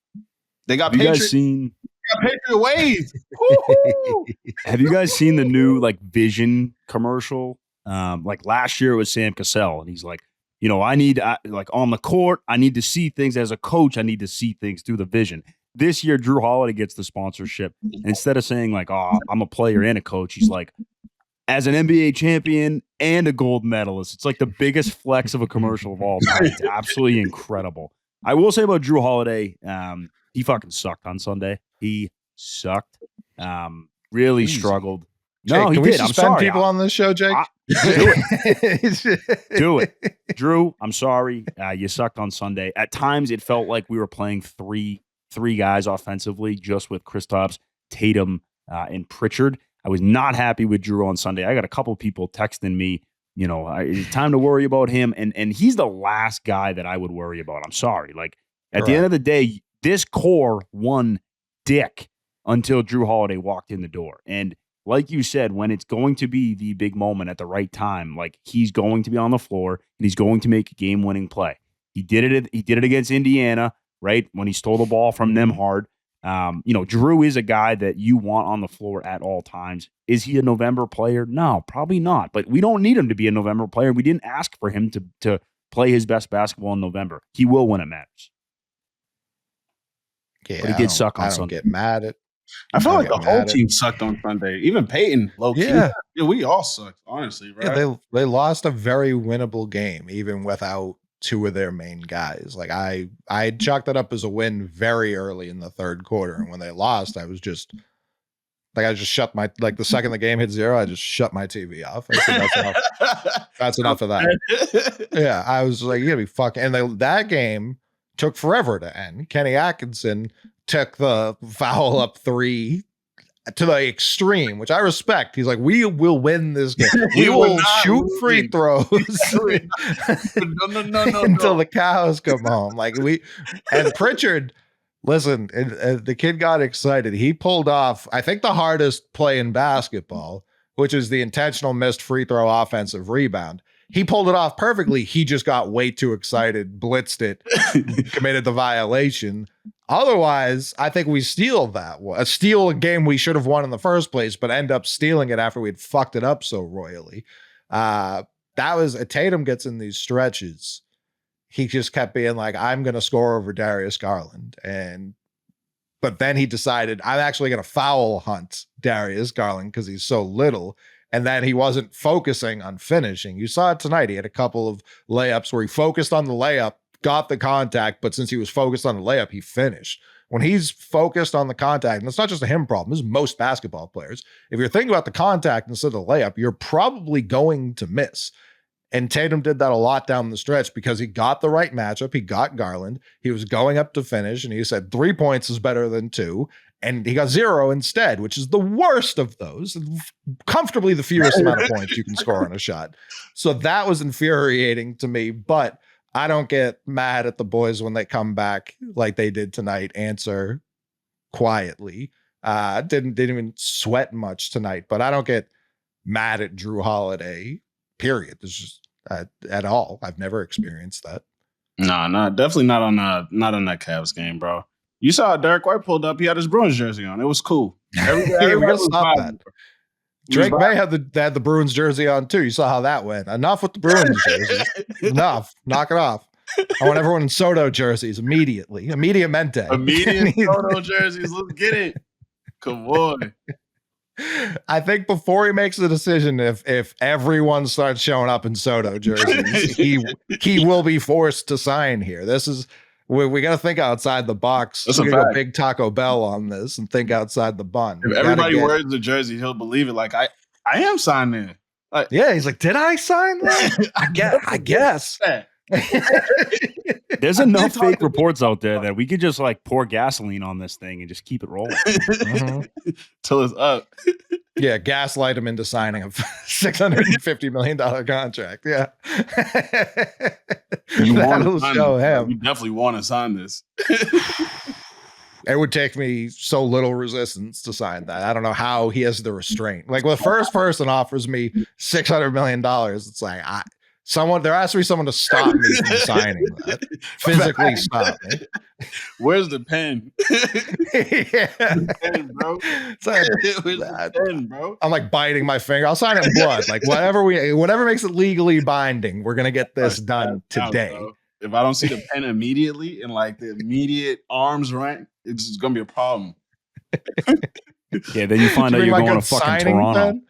They got Patriot ways. Have you guys seen the new like Vision commercial? Like last year it was Sam Cassell, and he's like, you know, like on the court, I need to see things as a coach. I need to see things through the vision. This year, Drew Holiday gets the sponsorship. Instead of saying like, oh, I'm a player and a coach, he's like, as an NBA champion and a gold medalist. It's like the biggest flex of a commercial of all time. It's absolutely incredible. I will say about Drew Holiday, he fucking sucked on Sunday. He sucked. Really struggled. Jake, no, he can did. We suspend I'm sorry. people on this show, Jake? Do it. Do it. Drew, I'm sorry. You sucked on Sunday. At times, it felt like we were playing three guys offensively, just with Kristaps, Tatum, and Pritchard. I was not happy with Drew on Sunday. I got a couple people texting me, you know, it's time to worry about him. And he's the last guy that I would worry about. I'm sorry. Like, at the end of the day, this core won dick until Drew Holiday walked in the door. And like you said, when it's going to be the big moment at the right time, like he's going to be on the floor and he's going to make a game-winning play. He did it against Indiana, right? When he stole the ball from Nembhard. You know, Drew is a guy that you want on the floor at all times. Is he a November player? No, probably not. But we don't need him to be a November player. We didn't ask for him to play his best basketball in November. He will when it matters. Yeah, but he did suck on Sunday. Get mad at. I felt like the whole team sucked on Sunday. Even Peyton, low key. Yeah, we all sucked, honestly. Right? Yeah, they lost a very winnable game, even without 2 of their main guys. Like I chalked that up as a win very early in the third quarter, and when they lost, I was just like, I just shut my the second the game hit 0, I just shut my TV off. I said, that's enough. That's enough of that. Yeah, I was like, you gotta be fucking. And that game took forever to end. Kenny Atkinson took the foul up 3 to the extreme, which I respect. He's like, we will win this game. We will shoot free throws until the cows come home. Like and Pritchard, listen, the kid got excited. He pulled off, I think, the hardest play in basketball, which is the intentional missed free throw offensive rebound. He pulled it off perfectly. He just got way too excited, blitzed it, committed the violation. Otherwise, I think we steal a game we should have won in the first place, but end up stealing it after we'd fucked it up so royally. That was Tatum gets in these stretches. He just kept being like, I'm going to score over Darius Garland. But then he decided, I'm actually going to foul hunt Darius Garland because he's so little. And then he wasn't focusing on finishing. You saw it tonight. He had a couple of layups where he focused on the layup, got the contact, but since he was focused on the layup, he finished. When he's focused on the contact, and it's not just a him problem, this is most basketball players. If you're thinking about the contact instead of the layup, you're probably going to miss. And Tatum did that a lot down the stretch because he got the right matchup. He got Garland. He was going up to finish, and he said 3 points is better than 2. And he got 0 instead, which is the worst of those. Comfortably the fewest amount of points you can score on a shot. So that was infuriating to me. But I don't get mad at the boys when they come back like they did tonight, answer quietly. Didn't even sweat much tonight, but I don't get mad at Drew Holiday, period. It's just at all. I've never experienced that. No, definitely not on that Cavs game, bro. You saw Derek White pulled up. He had his Bruins jersey on. It was cool. We're gonna stop that. Drake May had the Bruins jersey on too. You saw how that went. Enough with the Bruins jerseys. Enough. Knock it off. I want everyone in Soto jerseys immediately. Immediamente. Immediate Soto jerseys. Let's get it. Come on. I think before he makes the decision, if everyone starts showing up in Soto jerseys, he will be forced to sign here. This is we got to think outside the box. That's we got to go big Taco Bell on this and think outside the bun. If everybody wears the jersey, he'll believe it. Like I am signing. Like, yeah, he's like, did I sign that? I guess. There's enough fake reports out there that we could just like pour gasoline on this thing and just keep it rolling till it's up. Yeah, gaslight him into signing a $650 million contract. Yeah, that'll show him. You definitely want to sign this. It would take me so little resistance to sign that. I don't know how he has the restraint. Like, when the first person offers me $600 million, it's like there has to be someone to stop me from signing that. Physically stop me. Where's the pen? Yeah. Pen, bro. Where's the pen, bro? I'm like biting my finger. I'll sign it in blood. Like, whatever makes it legally binding, we're gonna get this done today. If I don't see the pen immediately and like the immediate arms rank, it's just gonna be a problem. Yeah, then you find out you're going to fucking Toronto. Pen?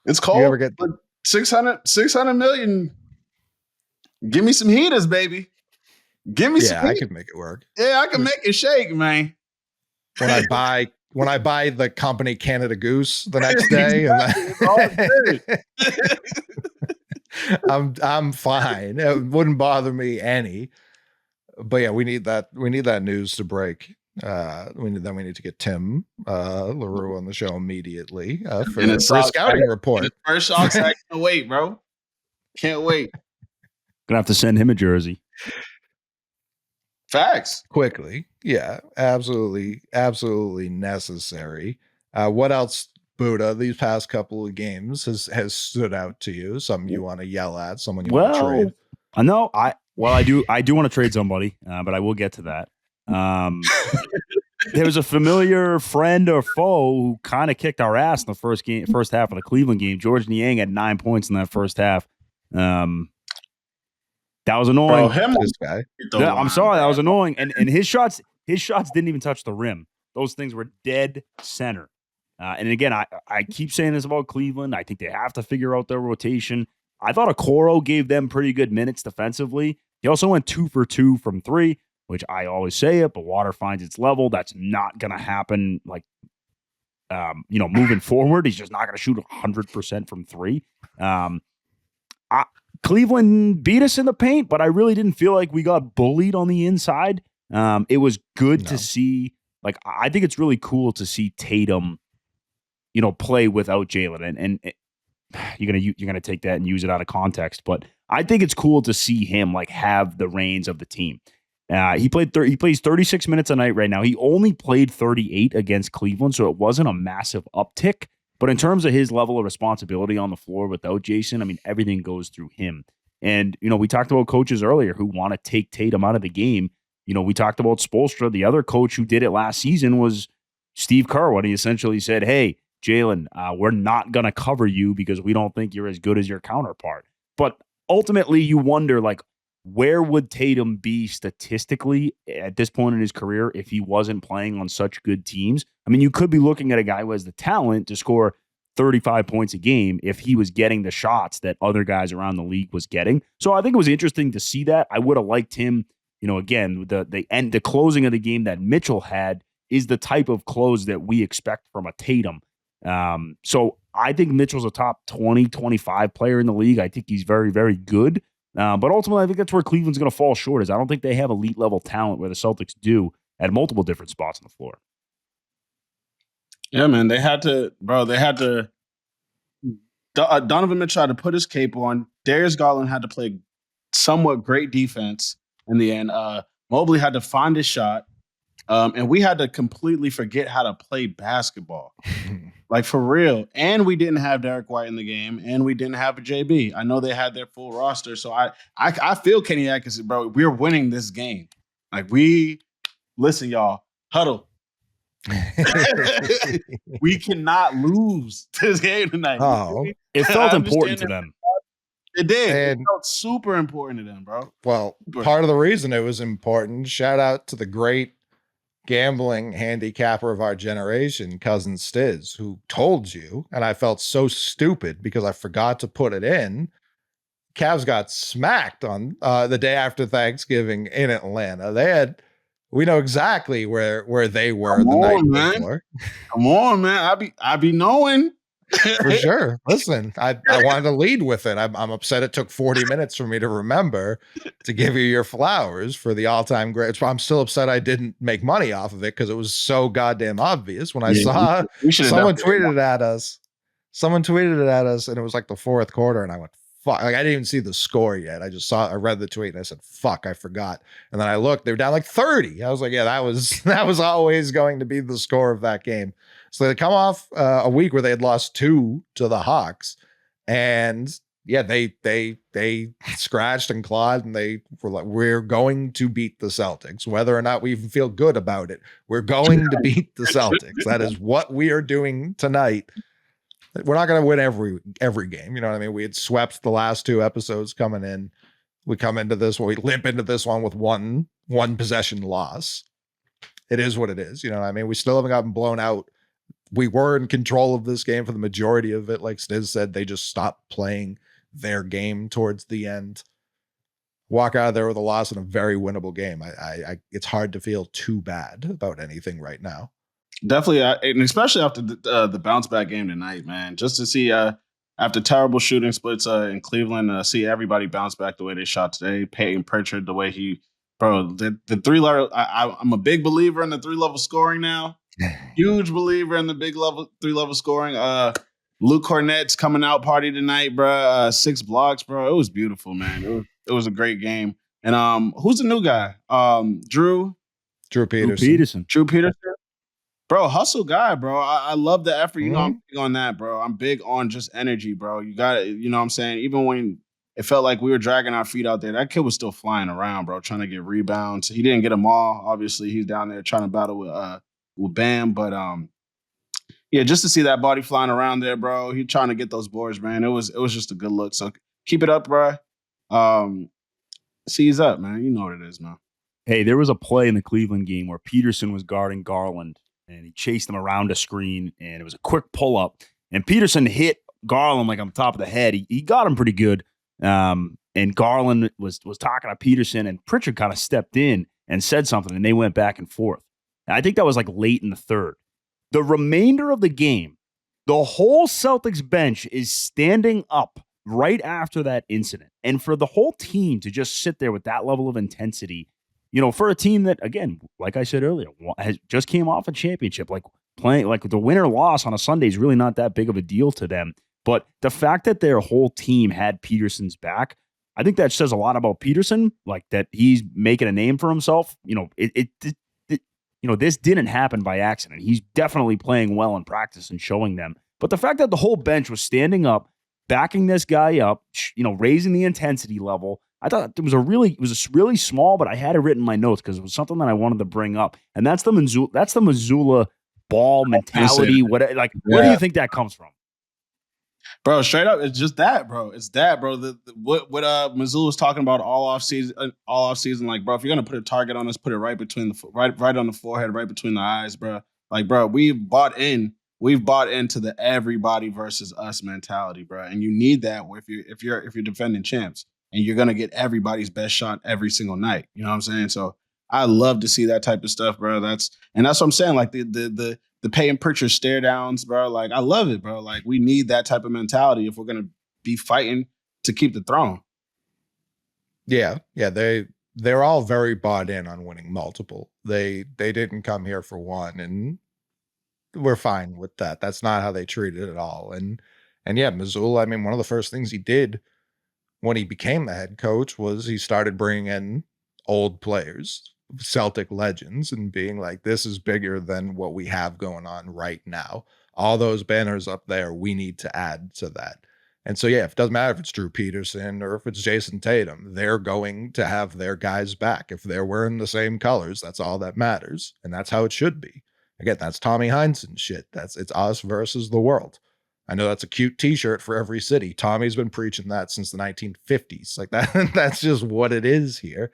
It's cold. You ever get 600 million? Give me some heaters, baby. Give me some. Yeah, I could make it work. Yeah, I can make it shake, man. When I buy the company Canada Goose the next day, I'm fine. It wouldn't bother me any. But yeah, we need that news to break. We need to get Tim LaRue on the show immediately for a scouting report. First shot, I can't wait, bro. Can't wait. Gonna have to send him a jersey. Facts. Quickly. Yeah, absolutely necessary. What else, Buddha, these past couple of games has stood out to you? Something you want to yell at? Someone you want to trade? I know. I do want to trade somebody, but I will get to that. There was a familiar friend or foe who kind of kicked our ass in the first half of the Cleveland game. George Niang had 9 points in that first half. That was annoying. Bro, this guy. I'm sorry, that was annoying. And his shots didn't even touch the rim. Those things were dead center. And again, I keep saying this about Cleveland. I think they have to figure out their rotation. I thought Okoro gave them pretty good minutes defensively. He also went 2 for 2 from 3, which I always say it, but water finds its level. That's not going to happen. Like, moving forward, he's just not going to shoot 100% from 3. Cleveland beat us in the paint, but I really didn't feel like we got bullied on the inside. It was good to see. Like, I think it's really cool to see Tatum, play without Jaylen, and you're gonna take that and use it out of context. But I think it's cool to see him like have the reins of the team. He plays 36 minutes a night right now. He only played 38 against Cleveland, so it wasn't a massive uptick. But in terms of his level of responsibility on the floor without Jason, I mean, everything goes through him. And, we talked about coaches earlier who want to take Tatum out of the game. We talked about Spoelstra. The other coach who did it last season was Steve Kerr, when he essentially said, hey, Jaylen, we're not going to cover you because we don't think you're as good as your counterpart. But ultimately, you wonder, like, where would Tatum be statistically at this point in his career if he wasn't playing on such good teams? I mean, you could be looking at a guy who has the talent to score 35 points a game if he was getting the shots that other guys around the league was getting. So I think it was interesting to see that. I would have liked him, again, the closing of the game that Mitchell had is the type of close that we expect from a Tatum. So I think Mitchell's a top 20, 25 player in the league. I think he's very, very good. But ultimately, I think that's where Cleveland's going to fall short. Is I don't think they have elite level talent where the Celtics do at multiple different spots on the floor. Yeah, man, they had to. Donovan Mitchell had to put his cape on. Darius Garland had to play somewhat great defense in the end. Mobley had to find his shot. And we had to completely forget how to play basketball. Like, for real. And we didn't have Derek White in the game, and we didn't have a JB. I know they had their full roster. So I feel Kenny Atkinson, bro. We're winning this game. Like, listen, y'all, huddle. We cannot lose this game tonight. Oh, it felt important to them. It did. It felt super important to them, bro. Well, part of the reason it was important, shout out to the great gambling handicapper of our generation, Cousin Stiz, who told you, and I felt so stupid because I forgot to put it in. Cavs got smacked on the day after Thanksgiving in Atlanta. We know exactly where they were the night before. Come on, man. I be knowing. For sure. Listen, I wanted to lead with it. I'm upset it took 40 minutes for me to remember to give you your flowers for the all-time great. I'm still upset I didn't make money off of it because it was so goddamn obvious when I saw someone tweeted it at us. Someone tweeted it at us, and it was like the fourth quarter, and I went, fuck. Like, I didn't even see the score yet. I read the tweet, and I said, fuck, I forgot. And then I looked, they were down like 30. I was like, yeah, that was always going to be the score of that game. So they come off a week where they had lost 2 to the Hawks, and yeah, they scratched and clawed, and they were like, we're going to beat the Celtics, whether or not we even feel good about it. We're going to beat the Celtics. That is what we are doing tonight. We're not going to win every game. You know what I mean? We had swept the last 2 episodes coming in. We come into this one, we limp into this one with one possession loss. It is what it is. You know what I mean? We still haven't gotten blown out. We were in control of this game for the majority of it. Like Stiz said, they just stopped playing their game towards the end. Walk out of there with a loss in a very winnable game. It's hard to feel too bad about anything right now. Definitely, and especially after the bounce back game tonight, man. Just to see after terrible shooting splits in Cleveland, see everybody bounce back the way they shot today. Payton Pritchard, the way the 3-level. I'm a big believer in the 3-level scoring now. Huge believer in the big 3-level scoring. Luke Kornet's coming out party tonight, bro. 6 blocks, bro. It was beautiful, man. It was a great game. And who's the new guy? Drew Peterson. Drew Peterson. Bro, hustle guy, bro. I love the effort. You know, I'm big on that, bro. I'm big on just energy, bro. You got it. You know what I'm saying? Even when it felt like we were dragging our feet out there, that kid was still flying around, bro, trying to get rebounds. He didn't get them all. Obviously, he's down there trying to battle with Bam. But yeah, just to see that body flying around there, bro. He trying to get those boards, man. It was just a good look. So keep it up, bro. Seize up, man. You know what it is, man. Hey, there was a play in the Cleveland game where Peterson was guarding Garland, and he chased him around a screen, and it was a quick pull-up. And Peterson hit Garland like on the top of the head. He got him pretty good. And Garland was talking to Peterson, and Pritchard kind of stepped in and said something, and they went back and forth. And I think that was like late in the third. The remainder of the game, the whole Celtics bench is standing up right after that incident. And for the whole team to just sit there with that level of intensity, you know, for a team that, again, like I said earlier, just came off a championship, like playing, like the winner loss on a Sunday is really not that big of a deal to them. But the fact that their whole team had Peterson's back, I think that says a lot about Peterson, like that he's making a name for himself. You know, this didn't happen by accident. He's definitely playing well in practice and showing them. But the fact that the whole bench was standing up, backing this guy up, you know, raising the intensity level, I thought it was really small, but I had it written in my notes because it was something that I wanted to bring up. And that's the Mazzula ball mentality. Where do you think that comes from? Bro, straight up, it's just that, bro. It's that, bro. What Mazzula was talking about all off season, like, bro, if you're gonna put a target on us, put it right between right on the forehead, right between the eyes, bro. Like, bro, we've bought into the everybody versus us mentality, bro. And you need that if you're defending champs, and you're gonna get everybody's best shot every single night. You know what I'm saying? So I love to see that type of stuff, bro. That's what I'm saying. Like the the Payton Pritchard stare downs, bro. Like, I love it, bro. Like, we need that type of mentality if we're gonna be fighting to keep the throne. Yeah, they're all very bought in on winning multiple. They didn't come here for one, and we're fine with that. That's not how they treat it at all. And yeah, Mazzula, I mean, one of the first things he did when he became the head coach was he started bringing in old players, Celtic legends, and being like, this is bigger than what we have going on right now. All those banners up there, we need to add to that. And so, yeah, it doesn't matter if it's Drew Peterson or if it's Jason Tatum, they're going to have their guys back. If they're wearing the same colors, that's all that matters. And that's how it should be. Again, that's Tommy Heinsohn shit. It's us versus the world. I know that's a cute t-shirt for every city. Tommy's been preaching that since the 1950s. Like that, that's just what it is here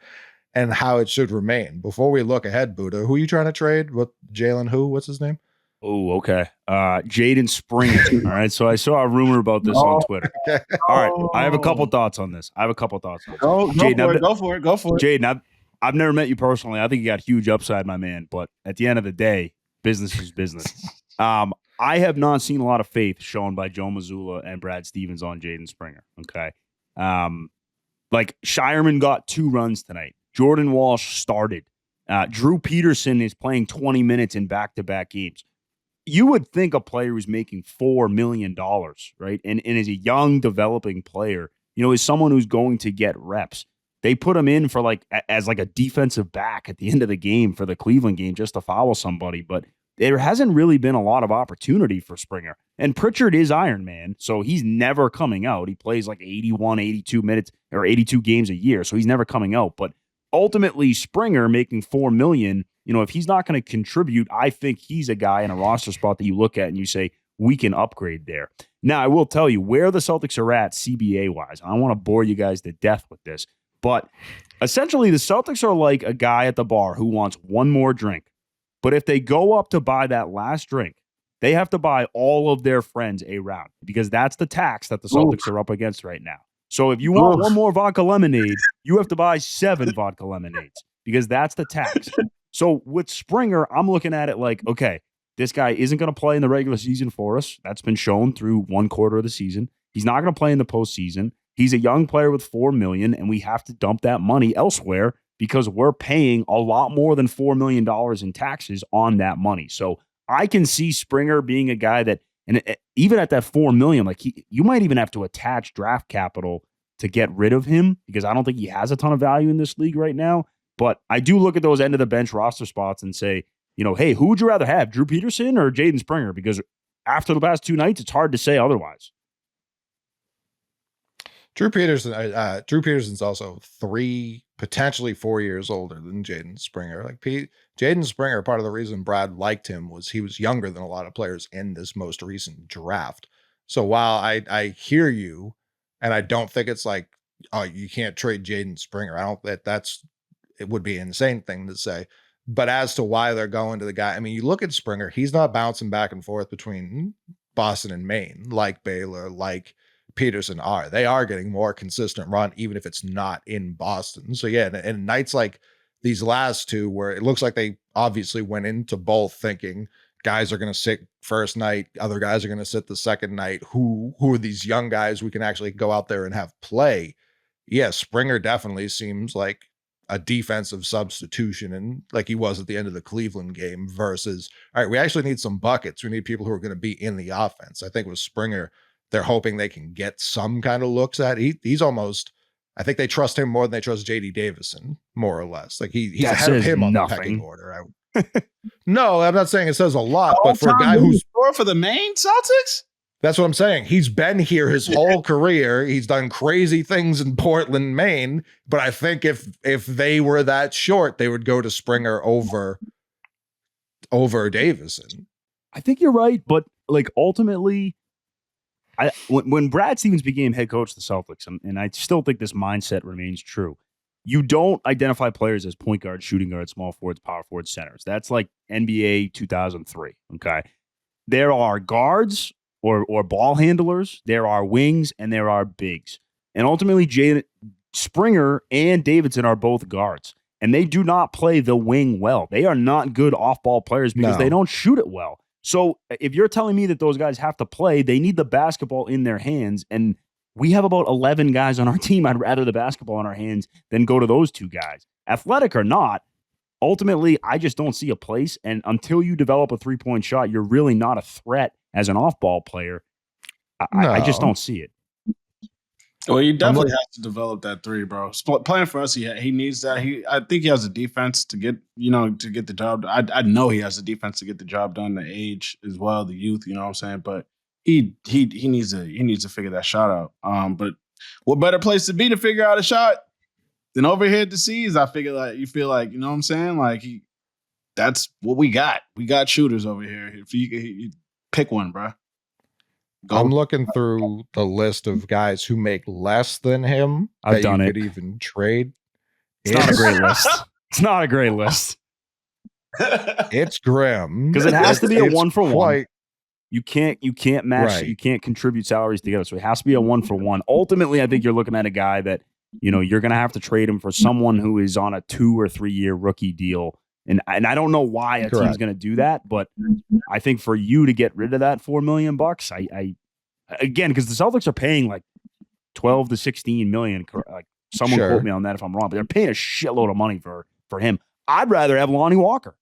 and how it should remain. Before we look ahead, Buddha, who are you trying to trade? What Jaylen who? What's his name? Oh, okay. Jaden Springer. All right. So I saw a rumor about this on Twitter. Okay. All right. I have a couple thoughts on this. Go for it. Jaden, I've never met you personally. I think you got huge upside, my man. But at the end of the day, business is business. I have not seen a lot of faith shown by Joe Mazzula and Brad Stevens on Jaden Springer. Okay. Like Shireman got 2 runs tonight. Jordan Walsh started. Drew Peterson is playing 20 minutes in back-to-back games. You would think a player who's making $4 million, right? And is a young developing player, is someone who's going to get reps. They put him in for as a defensive back at the end of the game for the Cleveland game just to foul somebody. But there hasn't really been a lot of opportunity for Springer. And Pritchard is Iron Man, so he's never coming out. He plays 81, 82 minutes or 82 games a year, so he's never coming out. But ultimately, Springer making $4 million, if he's not going to contribute, I think he's a guy in a roster spot that you look at and you say, we can upgrade there. Now, I will tell you where the Celtics are at CBA-wise. I don't want to bore you guys to death with this, but essentially the Celtics are like a guy at the bar who wants one more drink. But if they go up to buy that last drink, they have to buy all of their friends a round because that's the tax that the Celtics are up against right now. So if you want one more vodka lemonade, you have to buy 7 vodka lemonades because that's the tax. So with Springer, I'm looking at it like, okay, this guy isn't going to play in the regular season for us. That's been shown through 1 quarter of the season. He's not going to play in the postseason. He's a young player with $4 million, and we have to dump that money elsewhere because we're paying a lot more than $4 million in taxes on that money. So I can see Springer being a guy that, and even at that $4 million, you might even have to attach draft capital to get rid of him because I don't think he has a ton of value in this league right now. But I do look at those end of the bench roster spots and say, hey, who would you rather have, Drew Peterson or Jaden Springer? Because after the past 2 nights, it's hard to say otherwise. Drew Peterson's also 3, potentially 4 years older than Jaden Springer. Jaden Springer, part of the reason Brad liked him was he was younger than a lot of players in this most recent draft. So while I hear you, and I don't think it's you can't trade Jaden Springer. I don't it would be an insane thing to say. But as to why they're going to the guy, I mean, you look at Springer, he's not bouncing back and forth between Boston and Maine like Baylor, like Peterson are. They are getting more consistent run, even if it's not in Boston. So yeah, and nights like these last 2 where it looks like they obviously went into both thinking guys are going to sit first night, other guys are going to sit the second night. Who are these young guys we can actually go out there and have play? Yeah, Springer definitely seems like a defensive substitution and like he was at the end of the Cleveland game versus, all right, we actually need some buckets. We need people who are going to be in the offense. I think with Springer, they're hoping they can get some kind of looks at. He's almost, I think they trust him more than they trust JD Davison, more or less. He's ahead of him on the pecking order. No, I'm not saying it says a lot, but for a guy who's for the Maine Celtics, that's what I'm saying. He's been here his whole career. He's done crazy things in Portland, Maine. But I think if they were that short, they would go to Springer over Davison. I think you're right, but ultimately, when Brad Stevens became head coach of the Celtics, and I still think this mindset remains true, you don't identify players as point guard, shooting guard, small forwards, power forwards, centers. That's like NBA 2003, okay? There are guards or ball handlers, there are wings, and there are bigs. And ultimately, Springer and Davidson are both guards, and they do not play the wing well. They are not good off-ball players because they don't shoot it well. So if you're telling me that those guys have to play, they need the basketball in their hands. And we have about 11 guys on our team. I'd rather the basketball in our hands than go to those two guys. Athletic or not, ultimately, I just don't see a place. And until you develop a three-point shot, you're really not a threat as an off-ball player. I just don't see it. Well, he definitely has to develop that three, bro. Playing for us, he needs that. I think he has a defense to get the job. I know he has a defense to get the job done. The age as well, the youth. You know what I'm saying? But he needs to figure that shot out. But what better place to be to figure out a shot than over here at the C's? I feel like you know what I'm saying? Like that's what we got. We got shooters over here. If you pick one, bro. I'm looking through the list of guys who make less than him. I've done it. Could even trade. It's not a great list. It's not a great list. It's grim because it has to be a 1-for-1. You can't match. Right. You can't contribute salaries together. So it has to be a 1-for-1. Ultimately, I think you're looking at a guy that you're going to have to trade him for someone who is on a 2 or 3 year rookie deal. And I don't know why a team's going to do that, but I think for you to get rid of that $4 million, again, because the Celtics are paying like 12 to 16 million. Like someone quote me on that if I'm wrong, but they're paying a shitload of money for him. I'd rather have Lonnie Walker.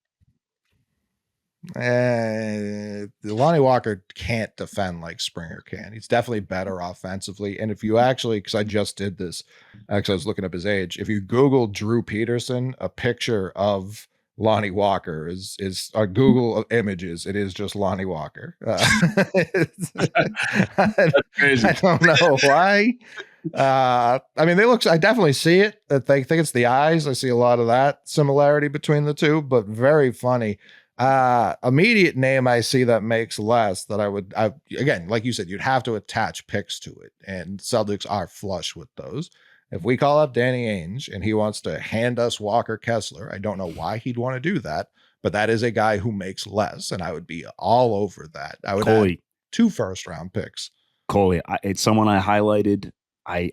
Lonnie Walker can't defend like Springer can. He's definitely better offensively. And if you actually, because I just did this, actually I was looking up his age. If you Google Drew Peterson, a picture of Lonnie Walker is Google images. It is just Lonnie Walker. That's crazy. I don't know why. I mean, I definitely see it. I think it's the eyes. I see a lot of that similarity between the two, but very funny. Immediate name I see that makes less that again, like you said, you'd have to attach picks to it, and Celtics are flush with those. If we call up Danny Ainge and he wants to hand us Walker Kessler, I don't know why he'd want to do that, but that is a guy who makes less, and I would be all over that. I would add 2 first-round picks. Coley, it's someone I highlighted. I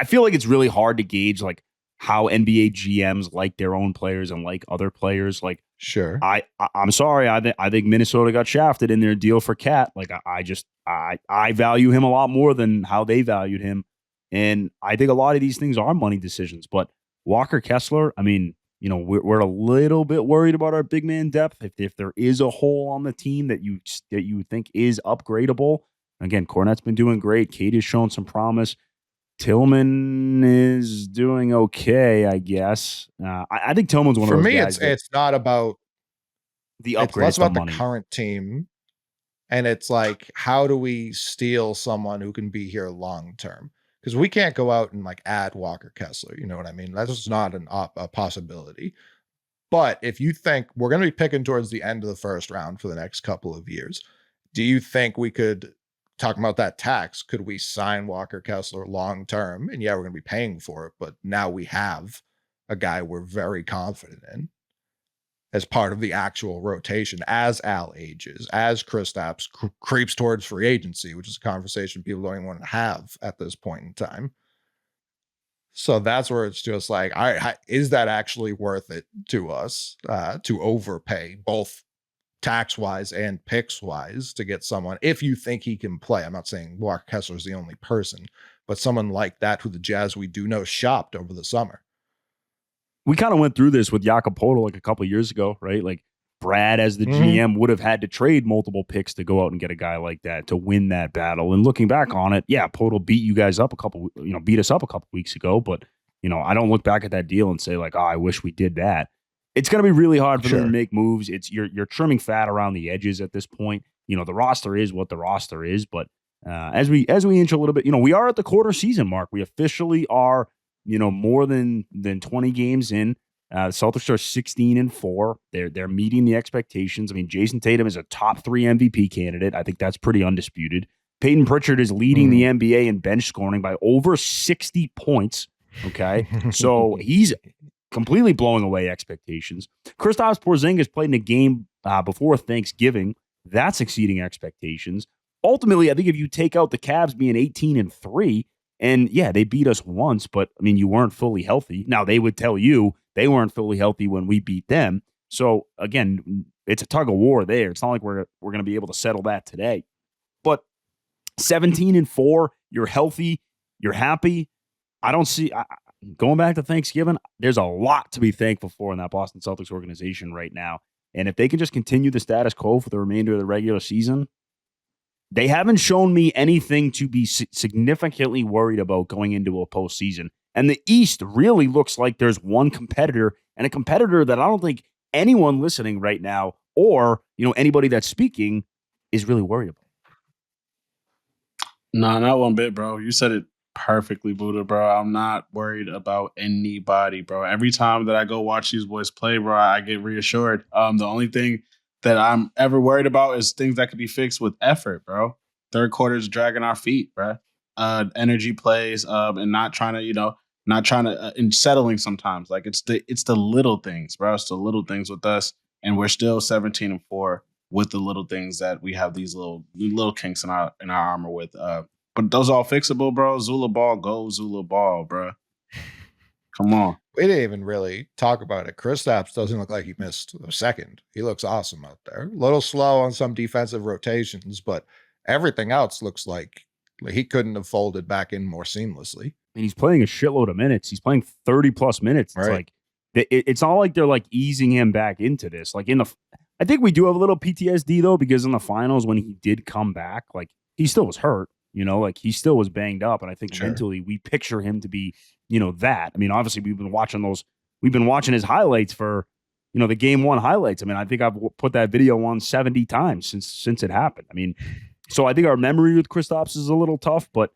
feel like it's really hard to gauge like how NBA GMs like their own players and like other players. Like, sure, I'm sorry. I think Minnesota got shafted in their deal for Cat. Like, I value him a lot more than how they valued him. And I think a lot of these things are money decisions. But Walker Kessler, I mean, we're a little bit worried about our big man depth. If there is a hole on the team that you think is upgradable, again, Kornet's been doing great. Cade has shown some promise. Tillman is doing okay, I guess. I think Tillman's one of those guys. For me, it's not about the upgrade. It's less about the current team. And it's like, how do we steal someone who can be here long term? Because we can't go out and like add Walker Kessler. You know what I mean? That's just not a possibility. But if you think we're going to be picking towards the end of the first round for the next couple of years, do you think we could, talking about that tax, could we sign Walker Kessler long term? And yeah, we're going to be paying for it, but now we have a guy we're very confident in as part of the actual rotation, as Al ages, as Kristaps creeps towards free agency, which is a conversation people don't even want to have at this point in time. So that's where it's just like, is that actually worth it to us to overpay both tax-wise and picks-wise to get someone, if you think he can play? I'm not saying Walker Kessler is the only person, but someone like that who the Jazz, we do know, shopped over the summer. We kind of went through this with Jakob Poeltl like a couple of years ago, right? Like Brad, as the GM, would have had to trade multiple picks to go out and get a guy like that to win that battle. And looking back on it, yeah, Poeltl beat you guys up beat us up a couple weeks ago. But I don't look back at that deal and say like, oh, I wish we did that. It's going to be really hard for them to make moves. It's you're trimming fat around the edges at this point. The roster is what the roster is. But as we inch a little bit, we are at the quarter season mark. We officially are. More than 20 games in. The Celtics are 16-4. They're meeting the expectations. I mean, Jason Tatum is a top 3 MVP candidate. I think that's pretty undisputed. Peyton Pritchard is leading the NBA in bench scoring by over 60 points. Okay, so he's completely blowing away expectations. Kristaps Porzingis played in a game before Thanksgiving. That's exceeding expectations. Ultimately, I think if you take out the Cavs being 18-3. And yeah, they beat us once, but I mean, you weren't fully healthy. Now, they would tell you they weren't fully healthy when we beat them. So again, it's a tug of war there. It's not like we're going to be able to settle that today. But 17-4, you're healthy, you're happy. I don't see going back to Thanksgiving, there's a lot to be thankful for in that Boston Celtics organization right now. And if they can just continue the status quo for the remainder of the regular season, they haven't shown me anything to be significantly worried about going into a postseason. And the East really looks like there's one competitor, and a competitor that I don't think anyone listening right now or, anybody that's speaking is really worried about. No, not one bit, bro. You said it perfectly, Buddha, bro. I'm not worried about anybody, bro. Every time that I go watch these boys play, bro, I get reassured. The only thing that I'm ever worried about is things that could be fixed with effort, bro. Third quarter's dragging our feet, bro. Energy plays, and not trying to, and settling sometimes. Like it's the little things, bro. It's the little things with us, and we're still 17-4 with the little things that we have these little kinks in our armor with. But those all fixable, bro. Zula ball, go Zula ball, bro. Come on. We didn't even really talk about it. Kristaps doesn't look like he missed a second. He looks awesome out there. A little slow on some defensive rotations, but everything else looks like he couldn't have folded back in more seamlessly. And he's playing a shitload of minutes. He's playing 30-plus minutes. It's like it's not like they're like easing him back into this. Like I think we do have a little PTSD though, because in the finals when he did come back, like he still was hurt. Like he still was banged up, and I think mentally we picture him to be, that. I mean, obviously we've been watching his highlights for, the game one highlights. I mean, I think I've put that video on 70 times since it happened. I mean, so I think our memory with Kristaps is a little tough, but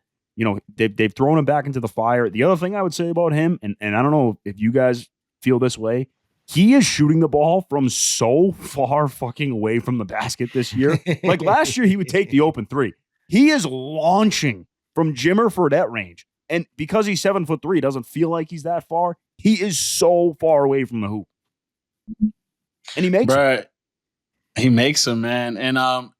they've thrown him back into the fire. The other thing I would say about him, and I don't know if you guys feel this way, he is shooting the ball from so far fucking away from the basket this year. Like last year, he would take the open three. He is launching from Jimmer Fredette range. And because he's 7'3", doesn't feel like he's that far. He is so far away from the hoop. And he makes it. He makes them, man. And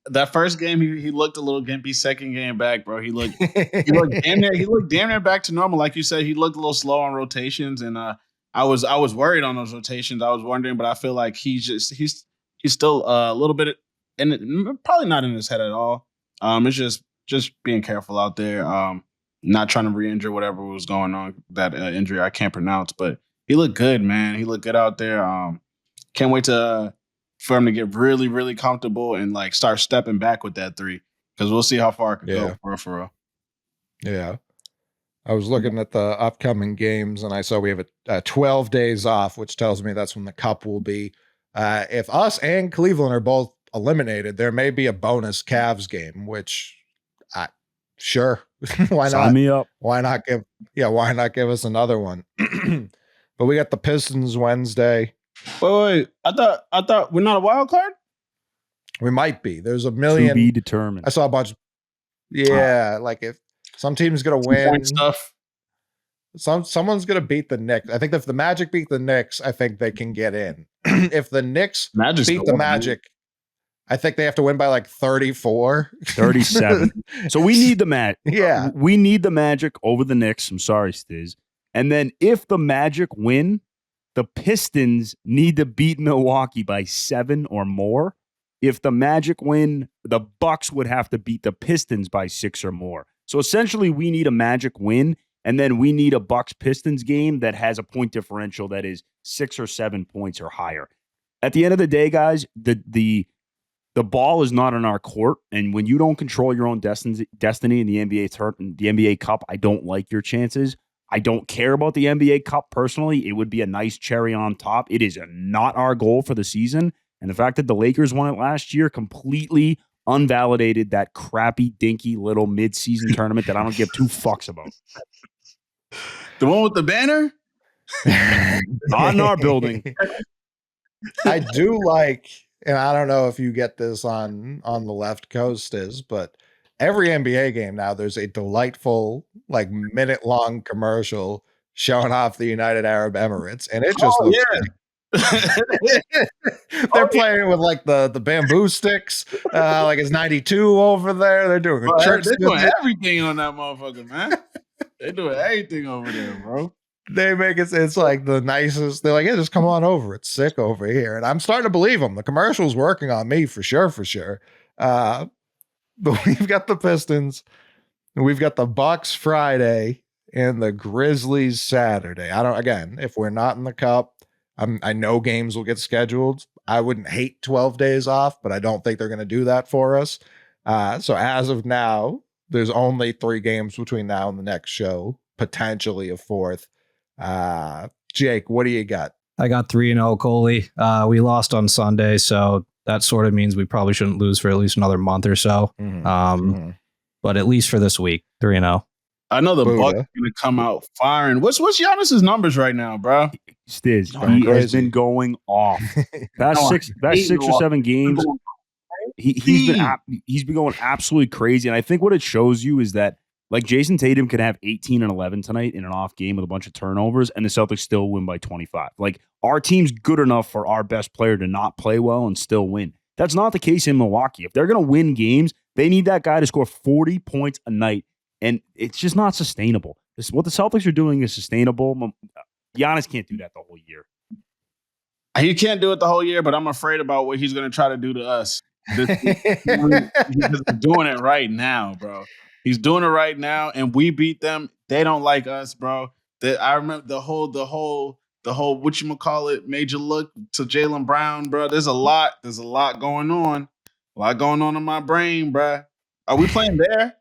that first game, he looked a little gimpy. Second game back, bro, he looked damn near back to normal. Like you said, he looked a little slow on rotations. And I was worried on those rotations. I was wondering, but I feel like he's still a little bit, and probably not in his head at all. It's just being careful out there. Not trying to re-injure whatever was going on, that injury I can't pronounce, but he looked good, man. He looked good out there. Can't wait for him to get really, really comfortable and like start stepping back with that three, because we'll see how far it can go for real. Yeah. I was looking at the upcoming games and I saw we have 12 days off, which tells me that's when the cup will be. If us and Cleveland are both eliminated, there may be a bonus Cavs game, which sure. Why not? Sign me up. Why not give us another one? But we got the Pistons Wednesday. Wait. I thought we're not a wild card? We might be. There's a million to be determined. I saw a bunch. Like if some team's gonna win stuff. Someone's gonna beat the Knicks. I think if the Magic beat the Knicks, I think they can get in. If the Knicks beat the Magic, I think they have to win by like 34. 37. So we need the Magic. Yeah. We need the Magic over the Knicks. I'm sorry, Stiz. And then if the Magic win, the Pistons need to beat Milwaukee by 7 or more. If the Magic win, the Bucks would have to beat the Pistons by 6 or more. So essentially, we need a Magic win, and then we need a Bucks-Pistons game that has a point differential that is 6 or 7 points or higher. At the end of the day, guys, the ball is not in our court, and when you don't control your own destiny in the NBA Cup, I don't like your chances. I don't care about the NBA Cup personally. It would be a nice cherry on top. It is not our goal for the season. And the fact that the Lakers won it last year completely unvalidated that crappy, dinky little mid-season tournament that I don't give 2 fucks about. The one with the banner? Not in our building. I do like, and I don't know if you get this on the left coast but every NBA game now, there's a delightful, like minute-long commercial showing off the United Arab Emirates, and it just looks good. They're playing with like the bamboo sticks, like it's 92 over there. They're doing they're doing everything on that motherfucker, man. They're doing everything over there, bro. They make it's like the nicest. They're like, yeah, just come on over. It's sick over here. And I'm starting to believe them. The commercial's working on me for sure, for sure. But we've got the Pistons, and we've got the Bucks Friday and the Grizzlies Saturday. Again, if we're not in the cup, I know games will get scheduled. I wouldn't hate 12 days off, but I don't think they're going to do that for us. So as of now, there's only 3 games between now and the next show, potentially a fourth. Jake, what do you got? I got 3-0, Coley. We lost on Sunday, so that sort of means we probably shouldn't lose for at least another month or so. But at least for this week, 3-0. I know the Bucks are going to come out firing. What's Giannis's numbers right now, bro? Stiz, he has been going off. Past 6 or 7 games, he's been going absolutely crazy. And I think what it shows you is that, like, Jason Tatum could have 18 and 11 tonight in an off game with a bunch of turnovers, and the Celtics still win by 25. Like, our team's good enough for our best player to not play well and still win. That's not the case in Milwaukee. If they're going to win games, they need that guy to score 40 points a night, and it's just not sustainable. What the Celtics are doing is sustainable. Giannis can't do that the whole year. He can't do it the whole year, but I'm afraid about what he's going to try to do to us. He's doing it right now, bro. He's doing it right now, and we beat them. They don't like us, bro. I remember the whole whatchamacallit major look to Jaylen Brown, bro. There's a lot going on. A lot going on in my brain, bro. Are we playing there?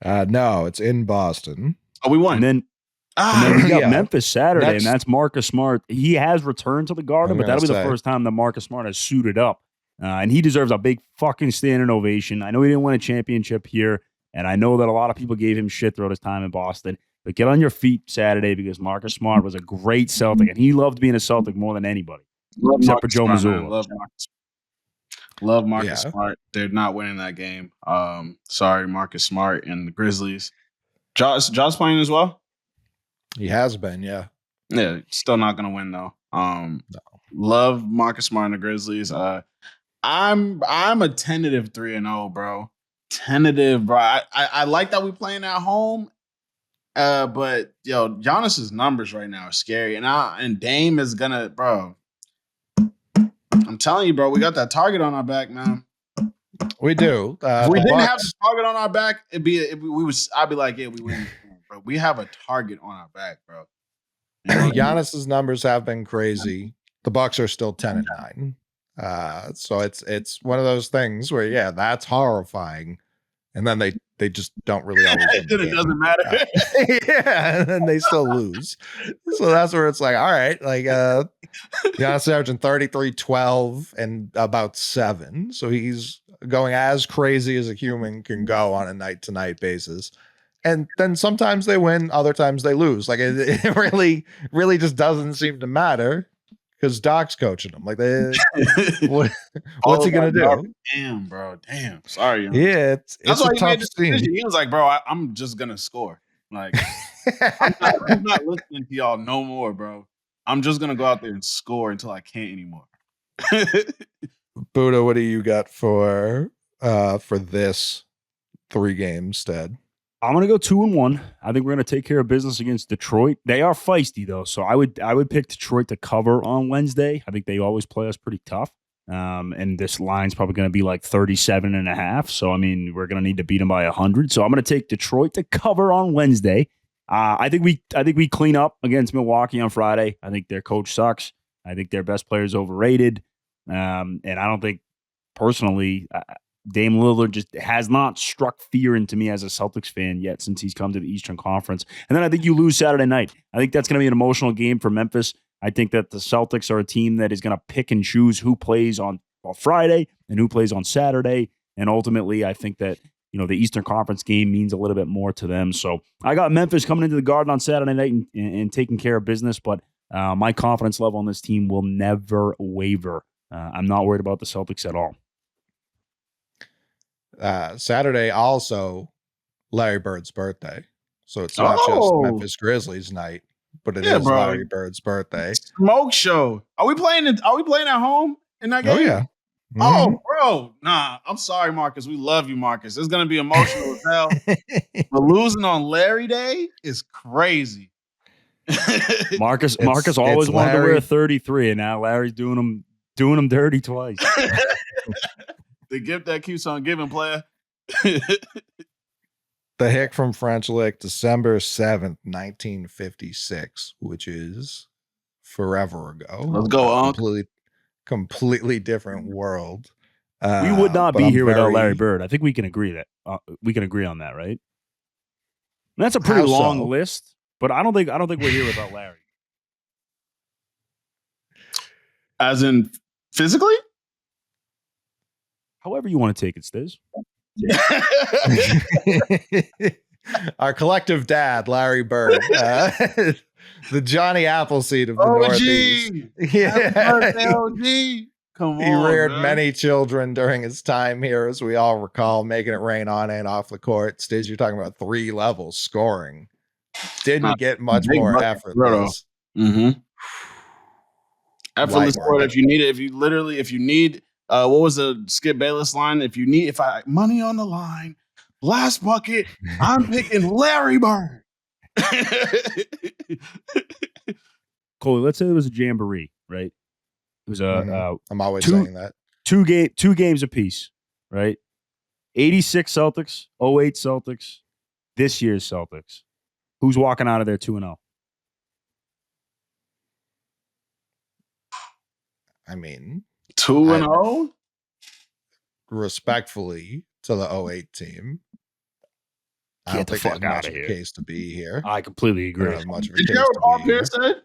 No, it's in Boston. Oh, we won. And then we got Memphis Saturday, and that's Marcus Smart. He has returned to the Garden, but that'll be the first time that Marcus Smart has suited up. And he deserves a big fucking standing ovation. I know he didn't win a championship here, and I know that a lot of people gave him shit throughout his time in Boston. But get on your feet Saturday, because Marcus Smart was a great Celtic, and he loved being a Celtic more than anybody, except for Joe Mazzula. Love Marcus Smart. They're not winning that game. Sorry, Marcus Smart and the Grizzlies. Josh playing as well? He has been, yeah. Yeah, still not going to win, though. No. Love Marcus Smart and the Grizzlies. I'm a tentative 3-0, bro. Tentative, bro. I like that we playing at home, but yo, Giannis's numbers right now are scary, and Dame is gonna, bro. I'm telling you, bro, we got that target on our back, man. We do. If we didn't have the target on our back, I'd be like, yeah, we win. Bro, we have a target on our back, bro. Giannis's numbers have been crazy. The Bucks are still 10-9. So it's one of those things where, yeah, that's horrifying. And then they just don't really always win. It doesn't matter. Yeah, and then they still lose. So that's where it's like, all right, like Giannis averaging 33, 12, and about 7. So he's going as crazy as a human can go on a night-to-night basis. And then sometimes they win, other times they lose. Like it really, really just doesn't seem to matter. Because Doc's coaching him. Like, what's he gonna do? Damn, bro. Damn. Sorry. Yeah, it's a tough scene. He was like, bro, I'm just gonna score. Like, I'm not listening to y'all no more, bro. I'm just gonna go out there and score until I can't anymore. Buddha, what do you got for this 3-game stead? I'm going to go 2-1. I think we're going to take care of business against Detroit. They are feisty, though, so I would pick Detroit to cover on Wednesday. I think they always play us pretty tough, and this line's probably going to be like 37.5. So, I mean, we're going to need to beat them by 100. So I'm going to take Detroit to cover on Wednesday. I think we clean up against Milwaukee on Friday. I think their coach sucks. I think their best player is overrated, and I don't think, personally, Dame Lillard just has not struck fear into me as a Celtics fan yet since he's come to the Eastern Conference. And then I think you lose Saturday night. I think that's going to be an emotional game for Memphis. I think that the Celtics are a team that is going to pick and choose who plays on Friday and who plays on Saturday. And ultimately, I think that, you know, the Eastern Conference game means a little bit more to them. So I got Memphis coming into the Garden on Saturday night and taking care of business. But my confidence level on this team will never waver. I'm not worried about the Celtics at all. Saturday also Larry Bird's birthday, so it's not just Memphis Grizzlies night, but it is Larry Bird's birthday. Smoke show. Are we playing at home in that game? Oh yeah. Mm-hmm. Oh, bro. Nah, I'm sorry, Marcus. We love you, Marcus. It's gonna be emotional as hell. But losing on Larry Day is crazy. Marcus It's always wanted to Larry. wear 33, and now Larry's doing him dirty twice. The gift that keeps on giving, player. The Hick from French Lick, December 7th, 1956, which is forever ago. Let's go, Unc. Completely different world. We would not but be I'm here without very- Larry Bird. I think we can agree that we can agree on that, right? And that's a pretty How long so? list, but I don't think we're here without Larry. As in physically? However you want to take it, Stiz. Our collective dad, Larry Bird, the Johnny Appleseed of the Northeast. Yeah. OG. Come on. He reared bro. many children during his time here, as we all recall, making it rain on and off the court. Stiz, you're talking about 3 levels scoring. Didn't get much big more bucket, effortless. Mm-hmm. Effortless White sport. market. If you need, what was the Skip Bayless line? If I money on the line, last bucket, I'm picking Larry Bird. Coley, let's say it was a jamboree, right? It was a I'm always two- saying that. two games apiece, right? 86 Celtics, 08 Celtics, this year's Celtics. Who's walking out of there 2-0? I mean, 2-0. respectfully to the 08 team. I Get don't the think fuck there's much outta of a here. case to be here. I completely I don't agree. have much of a Did case you hear to what Paul be here. Pierce said?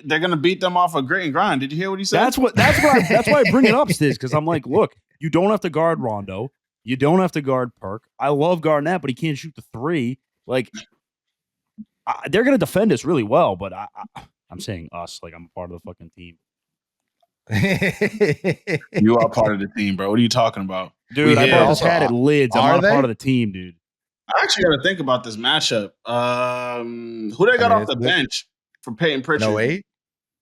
They're gonna beat them off a grit and grind. Did you hear what he said? That's why I bring it up, Stiz, because I'm like, look, you don't have to guard Rondo. You don't have to guard Perk. I love Garnett, but he can't shoot the 3. Like, they're going to defend us really well, but I'm saying us, like I'm a part of the fucking team. You are part of the team, bro. What are you talking about? Dude, I hear bought this also- hat at Lids. I'm are not a they? part of the team, dude. I actually got to think about this matchup. Who they got I mean, off the it's- bench for Peyton Pritchard? No 8?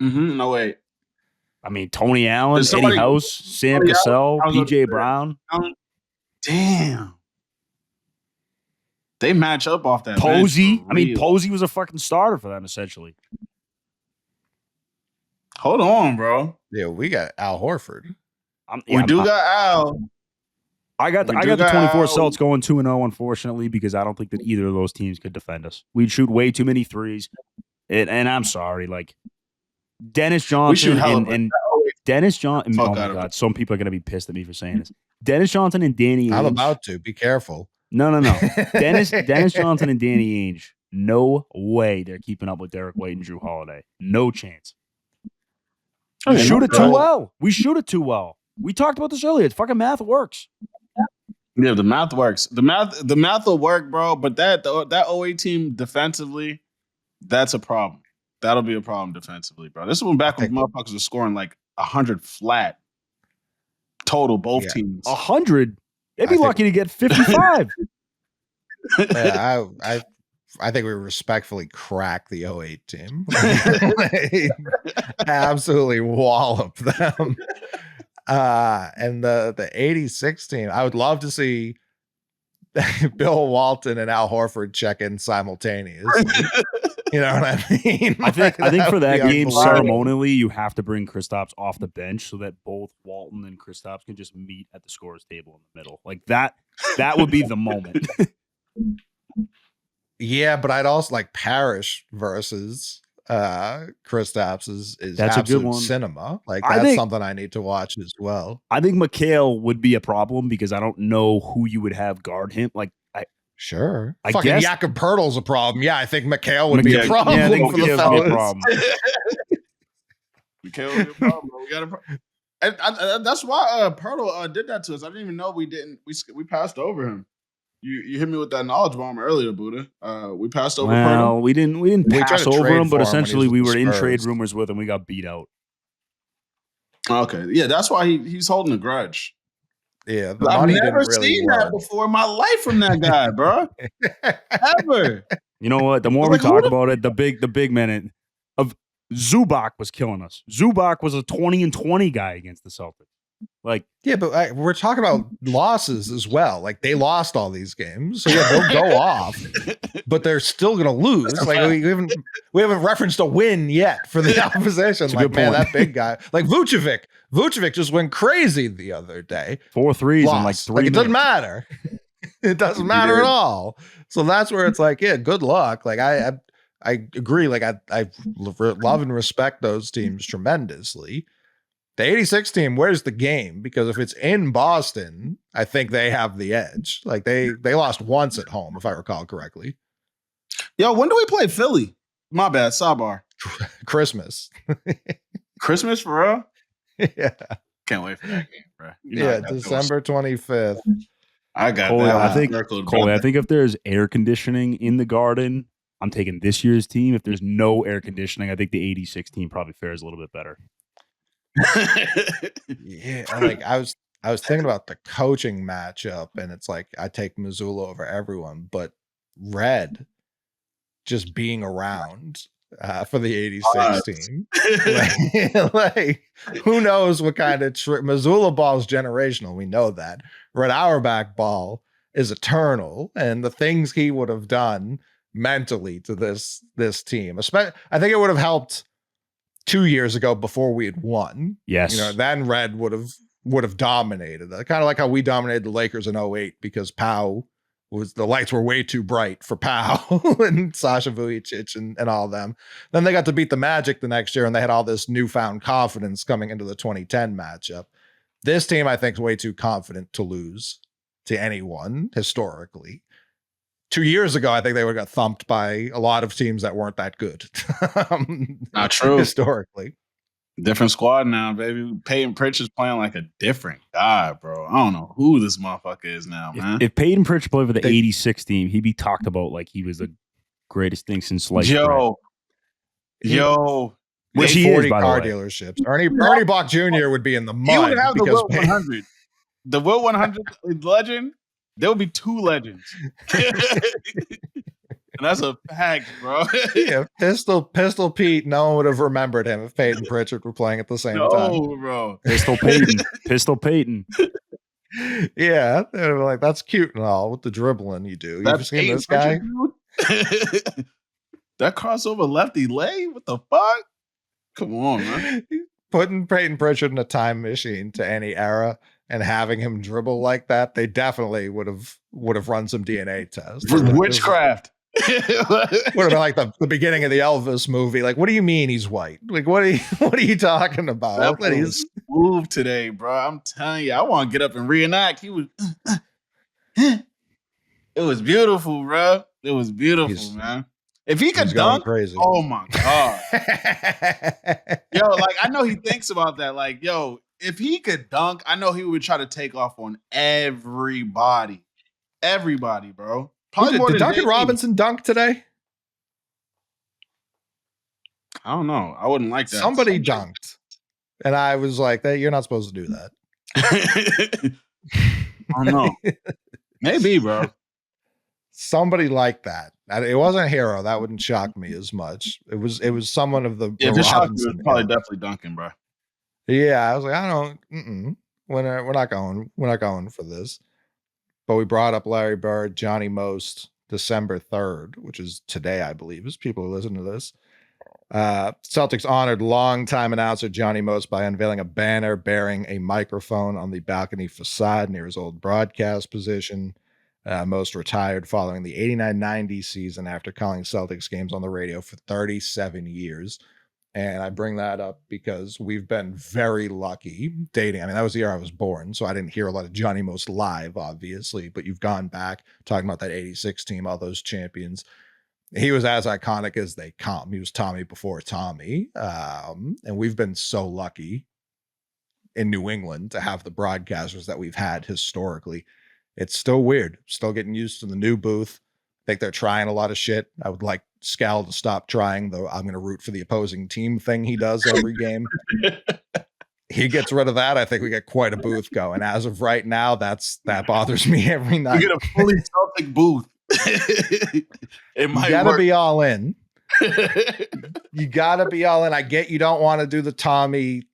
Mm-hmm. No wait. I mean, Tony Allen, Did somebody- Eddie House, Sam Tony Cassell, I was gonna PJ say- Brown, Damn. They match up off that bench Posey. for I mean, real. Posey was a fucking starter for them, essentially. Hold on, bro. Yeah, we got Al Horford. We got Al. I got we the do got 24 Al. Celtics going 2-0, unfortunately, because I don't think that either of those teams could defend us. We'd shoot way too many threes. And I'm sorry, like Dennis Johnson and Dennis Johnson. Fuck Oh my out of God, some people are going to be pissed at me for saying this. Dennis Johnson and Danny Ainge. I'm about to. Be careful. No. Dennis Johnson and Danny Ainge. No way they're keeping up with Derek White and Drew Holiday. No chance. We shoot it too well. We shoot it too well. We talked about this earlier. It's fucking math works. Yeah, the math works. The math will work, bro. But that 08 team defensively, that's a problem. That'll be a problem defensively, bro. This one back when motherfuckers were scoring like 100 flat total, both teams. 100. They'd be I think- lucky to get 55. Yeah, I think we respectfully crack the 08 team. Absolutely wallop them. And the 86 team, I would love to see Bill Walton and Al Horford check in simultaneously. You know what I mean? I think for would that be game, unbelievable. ceremonially, you have to bring Kristaps off the bench so that both Walton and Kristaps can just meet at the scorer's table in the middle. Like that would be the moment. Yeah, but I'd also like Parrish versus Kristaps is That's a good absolute one. cinema. Like I that's think- something I need to watch as well. I think McHale would be a problem because I don't know who you would have guard him. Like Sure. I Fucking guess- Jakob Pertl's a problem. Yeah, I think McHale would be a McHale- problem yeah, I think for the McHale would be a fellas. problem. We can't be a problem, bro. We got a problem. And that's why Pirtle did that to us. I didn't even know we passed over him. You hit me with that knowledge bomb earlier, Buddha. We passed over Pirtle. Well, we didn't We tried pass to over trade him, but for him when he essentially was we with were the in Spurs. trade rumors with him. We got beat out. Okay, yeah, that's why he's holding a grudge. Yeah, the I've money never didn't really seen work. that before in my life from that guy, bro. Ever. You know what? The more we Like, who talk the- about it, the big minute of Zubac was killing us. Zubac was a 20-20 guy against the Celtics. Like, yeah, but we're talking about losses as well. Like they lost all these games, so yeah, they'll go off, but they're still gonna lose. Like we haven't referenced a win yet for the opposition. It's a Like good man, point. that big guy, like Vucevic just went crazy the other day. 4 threes in like Lost. 3 Like it minutes. doesn't matter. It doesn't matter at all. So that's where it's like, yeah, good luck. Like I agree. Like I love and respect those teams tremendously. The 86 team, where's the game? Because if it's in Boston, I think they have the edge. Like they lost once at home, if I recall correctly. Yo, when do we play Philly? My bad, sidebar. Christmas. Christmas for real? Yeah. Can't wait for that game, bro. You know I Yeah, got those. December 25th. I got Coley, that. I think circled, Coley, brother. I think if there's air conditioning in the Garden, I'm taking this year's team. If there's no air conditioning, I think the 86 team probably fares a little bit better. Yeah, like I was thinking about the coaching matchup, and it's like I take Mazzula over everyone, but Red just being around for the 86 team. Like, who knows what kind of Mazzula ball is generational. We know that. Red Auerbach ball is eternal, and the things he would have done mentally to this team, especially, I think it would have helped 2 years ago before we had won. Yes. Then Red would have dominated. Kind of like how we dominated the Lakers in 08 because Pau the lights were way too bright for Pau and Sasha Vujicic and all of them. Then they got to beat the Magic the next year, and they had all this newfound confidence coming into the 2010 matchup. This team, I think, is way too confident to lose to anyone historically. 2 years ago, I think they would have got thumped by a lot of teams that weren't that good. Not true. Historically. Different squad now, baby. Payton Pritchard's playing like a different guy, bro. I don't know who this motherfucker is now, man. If Payton Pritchard played for the 86 team, he'd be talked about like he was the greatest thing since sliced bread. Yo. Which he 40 is, by the car way. dealerships. Ernie Bach Jr. would be in the mud. He would have the because Wilt 100. The Wilt 100 legend, there would be 2 legends. And that's a fact, bro. Yeah, Pistol Pete, no one would have remembered him if Payton Pritchard were playing at the same time. No, bro. Pistol Payton. Yeah, they were like, that's cute and all with the dribbling you do. That You've seen Payton this guy? Pritchard, dude? That crossover lefty leg? What the fuck? Come on, man. Putting Peyton Pritchard in a time machine to any era and having him dribble like that, they definitely would have run some DNA tests. Witchcraft. Would have been like the beginning of the Elvis movie. Like, what do you mean he's white? Like, what are you talking about? That was smooth today, bro. I'm telling you, I want to get up and reenact. He was. It was beautiful, bro. It was beautiful, man. If he could dunk, crazy. Oh my god, yo! Like I know he thinks about that. Like, yo, if he could dunk, I know he would try to take off on everybody, bro. Probably more did than Duncan JD. Robinson dunk today? I don't know. I wouldn't like that. Somebody dunked, and I was like, "Hey, you're not supposed to do that." I don't know. Maybe, bro. Somebody like that. It wasn't a hero. That wouldn't shock me as much. It was someone of the. If the it shocked me, Robinson it was probably era. definitely Duncan, bro. Yeah, I was like, I don't. We're not going. We're not going for this. But we brought up Larry Bird, Johnny Most, December 3rd, which is today, I believe, as people who listen to this. Celtics honored longtime announcer Johnny Most by unveiling a banner bearing a microphone on the balcony facade near his old broadcast position. Most retired following the 89-90 season after calling Celtics games on the radio for 37 years. And I bring that up because we've been very lucky dating. I mean, that was the year I was born, so I didn't hear a lot of Johnny Most live, obviously, but you've gone back talking about that 86 team, all those champions. He was as iconic as they come. He was Tommy before Tommy. And we've been so lucky in New England to have the broadcasters that we've had historically. It's still weird. Still getting used to the new booth. I think they're trying a lot of shit. I would like Scal to stop trying, though I'm going to root for the opposing team thing he does every game. He gets rid of that. I think we get quite a booth going. As of right now, that bothers me every night. You get a fully Celtic booth. It might You gotta work. be all in. You gotta be all in. I get you don't want to do the Tommy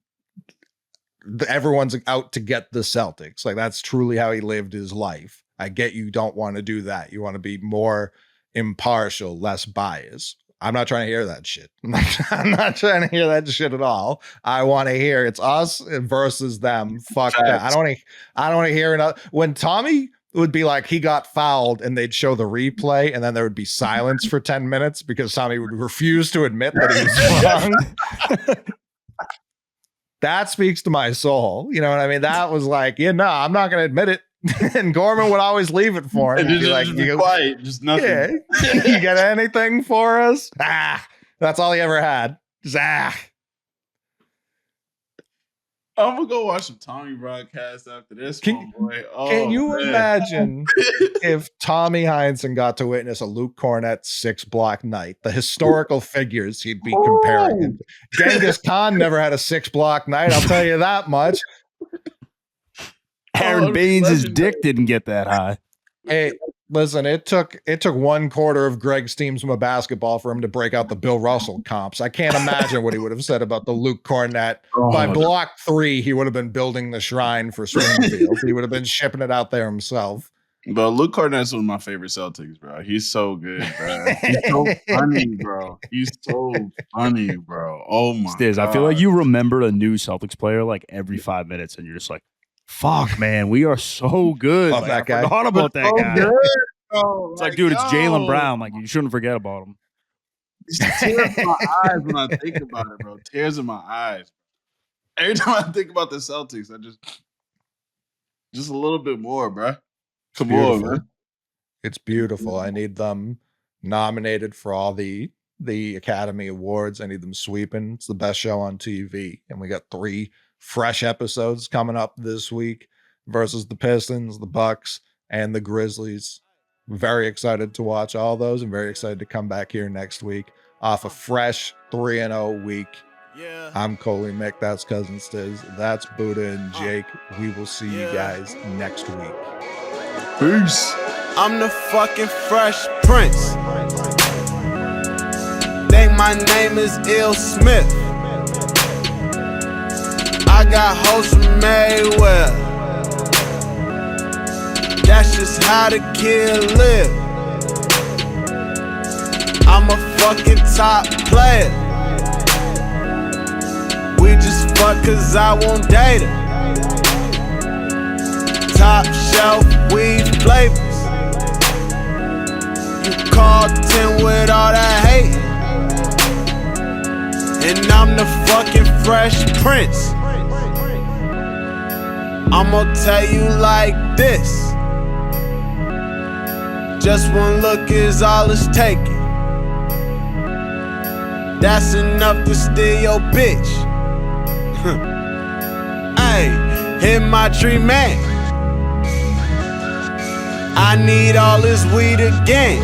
everyone's out to get the Celtics. Like, that's truly how he lived his life. I get you don't want to do that. You want to be more impartial, less biased. I'm not trying to hear that shit. I'm not trying to hear that shit at all. I want to hear it's us versus them. Fuck that. I don't want to hear it. When Tommy would be like, he got fouled, and they'd show the replay, and then there would be silence for 10 minutes because Tommy would refuse to admit that he was wrong. That speaks to my soul. You know what I mean? That was like, yeah, no, I'm not going to admit it. And Gorman would always leave it for him. Just, like, be quiet, just nothing. Yeah. You got anything for us? That's all he ever had. Just I'm gonna go watch some Tommy broadcast after this. Can you imagine if Tommy Heinsohn got to witness a Luke Kornet 6-block night? The historical figures he'd be comparing. Genghis Khan never had a 6-block night. I'll tell you that much. Aaron Baines' dick didn't get that high. Hey, listen, it took 1 quarter of Greg Steamsma basketball for him to break out the Bill Russell comps. I can't imagine what he would have said about the Luke Kornet. By block 3, he would have been building the shrine for Springfield. He would have been shipping it out there himself. But Luke Kornet's one of my favorite Celtics, bro. He's so good, bro. He's so funny, bro. He's so funny, bro. Oh my God. I feel like you remember a new Celtics player like every 5 minutes, and you're just like, fuck, man, we are so good. Love that guy. I forgot about that guy. Good, bro. It's like, dude, it's Jaylen Brown. Like, you shouldn't forget about him. It's tears in my eyes when I think about it, bro. Tears in my eyes. Every time I think about the Celtics, I just a little bit more, bro. Come on, man. It's beautiful. I need them nominated for all the Academy Awards. I need them sweeping. It's the best show on TV. And we got 3 fresh episodes coming up this week versus the Pistons, the Bucks, and the Grizzlies. Very excited to watch all those, and very excited to come back here next week off a fresh 3-0 week. I'm Coley Mick. That's Cousin Stiz. That's Buddha and Jake. We will see you guys next week. Peace. I'm the fucking Fresh Prince. Think my name is Ill Smith. I got hoes from everywhere. That's just how the kid live. I'm a fucking top player. We just fuck cause I won't date her. Top shelf weed flavors. You call 10 with all that hate. And I'm the fucking Fresh Prince. I'ma tell you like this. Just one look is all it's taking. That's enough to steal your bitch. Hey, hit my tree man. I need all this weed again.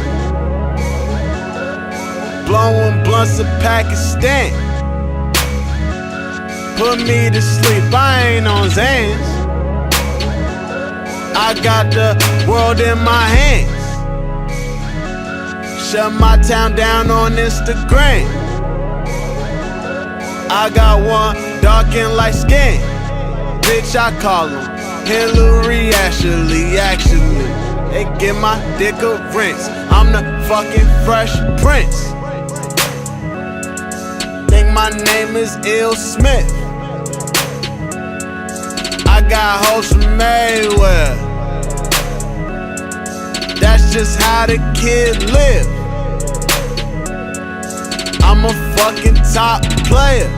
Blowing blunts of Pakistan. Put me to sleep, I ain't on Xans. I got the world in my hands. Shut my town down on Instagram. I got one dark and light skin. Bitch, I call him Hillary Ashley. Actually, they give my dick a rinse. I'm the fucking Fresh Prince. Think my name is Ill Smith. I got hoes from everywhere. That's just how the kid live. I'm a fucking top player.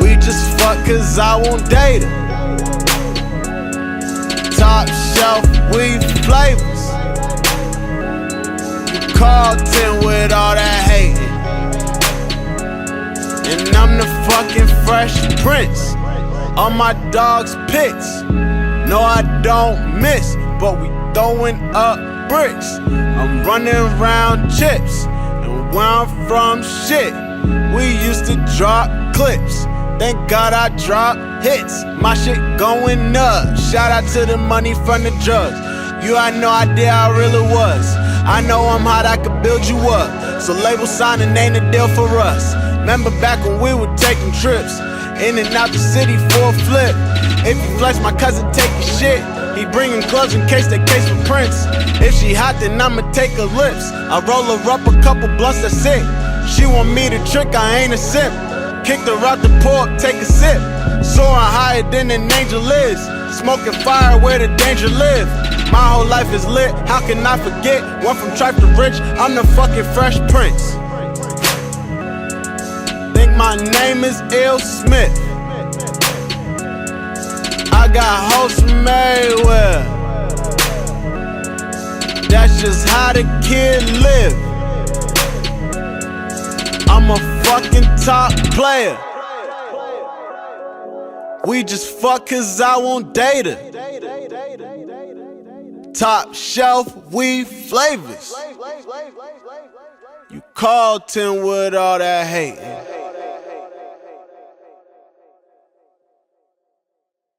We just fuck cause I won't date her. Top shelf weed flavors. You call 10 with all that hating. And I'm the fucking Fresh Prince. All my dogs picks. No, I don't miss, but we throwing up bricks. I'm running around chips, and where I'm from, shit. We used to drop clips. Thank God I drop hits. My shit going up. Shout out to the money from the drugs. You had no idea how real it was. I know I'm hot, I could build you up. So label signing ain't a deal for us. Remember back when we were taking trips. In and out the city for a flip. If you flex, my cousin take a shit. He bringing gloves in case they case for Prince. If she hot, then I'ma take her lips. I roll her up a couple blunts, that's it. She want me to trick, I ain't a simp. Kicked her out the pork, take a sip. Soaring higher than an angel is. Smoking fire where the danger live. My whole life is lit, how can I forget? Went from tripe to rich, I'm the fucking Fresh Prince. Think my name is Ill Smith. I got hoes from everywhere. That's just how the kid live. I'm a fucking top player. We just fuck cause I won't date her. Top shelf weed flavors. You called 10 with all that hate.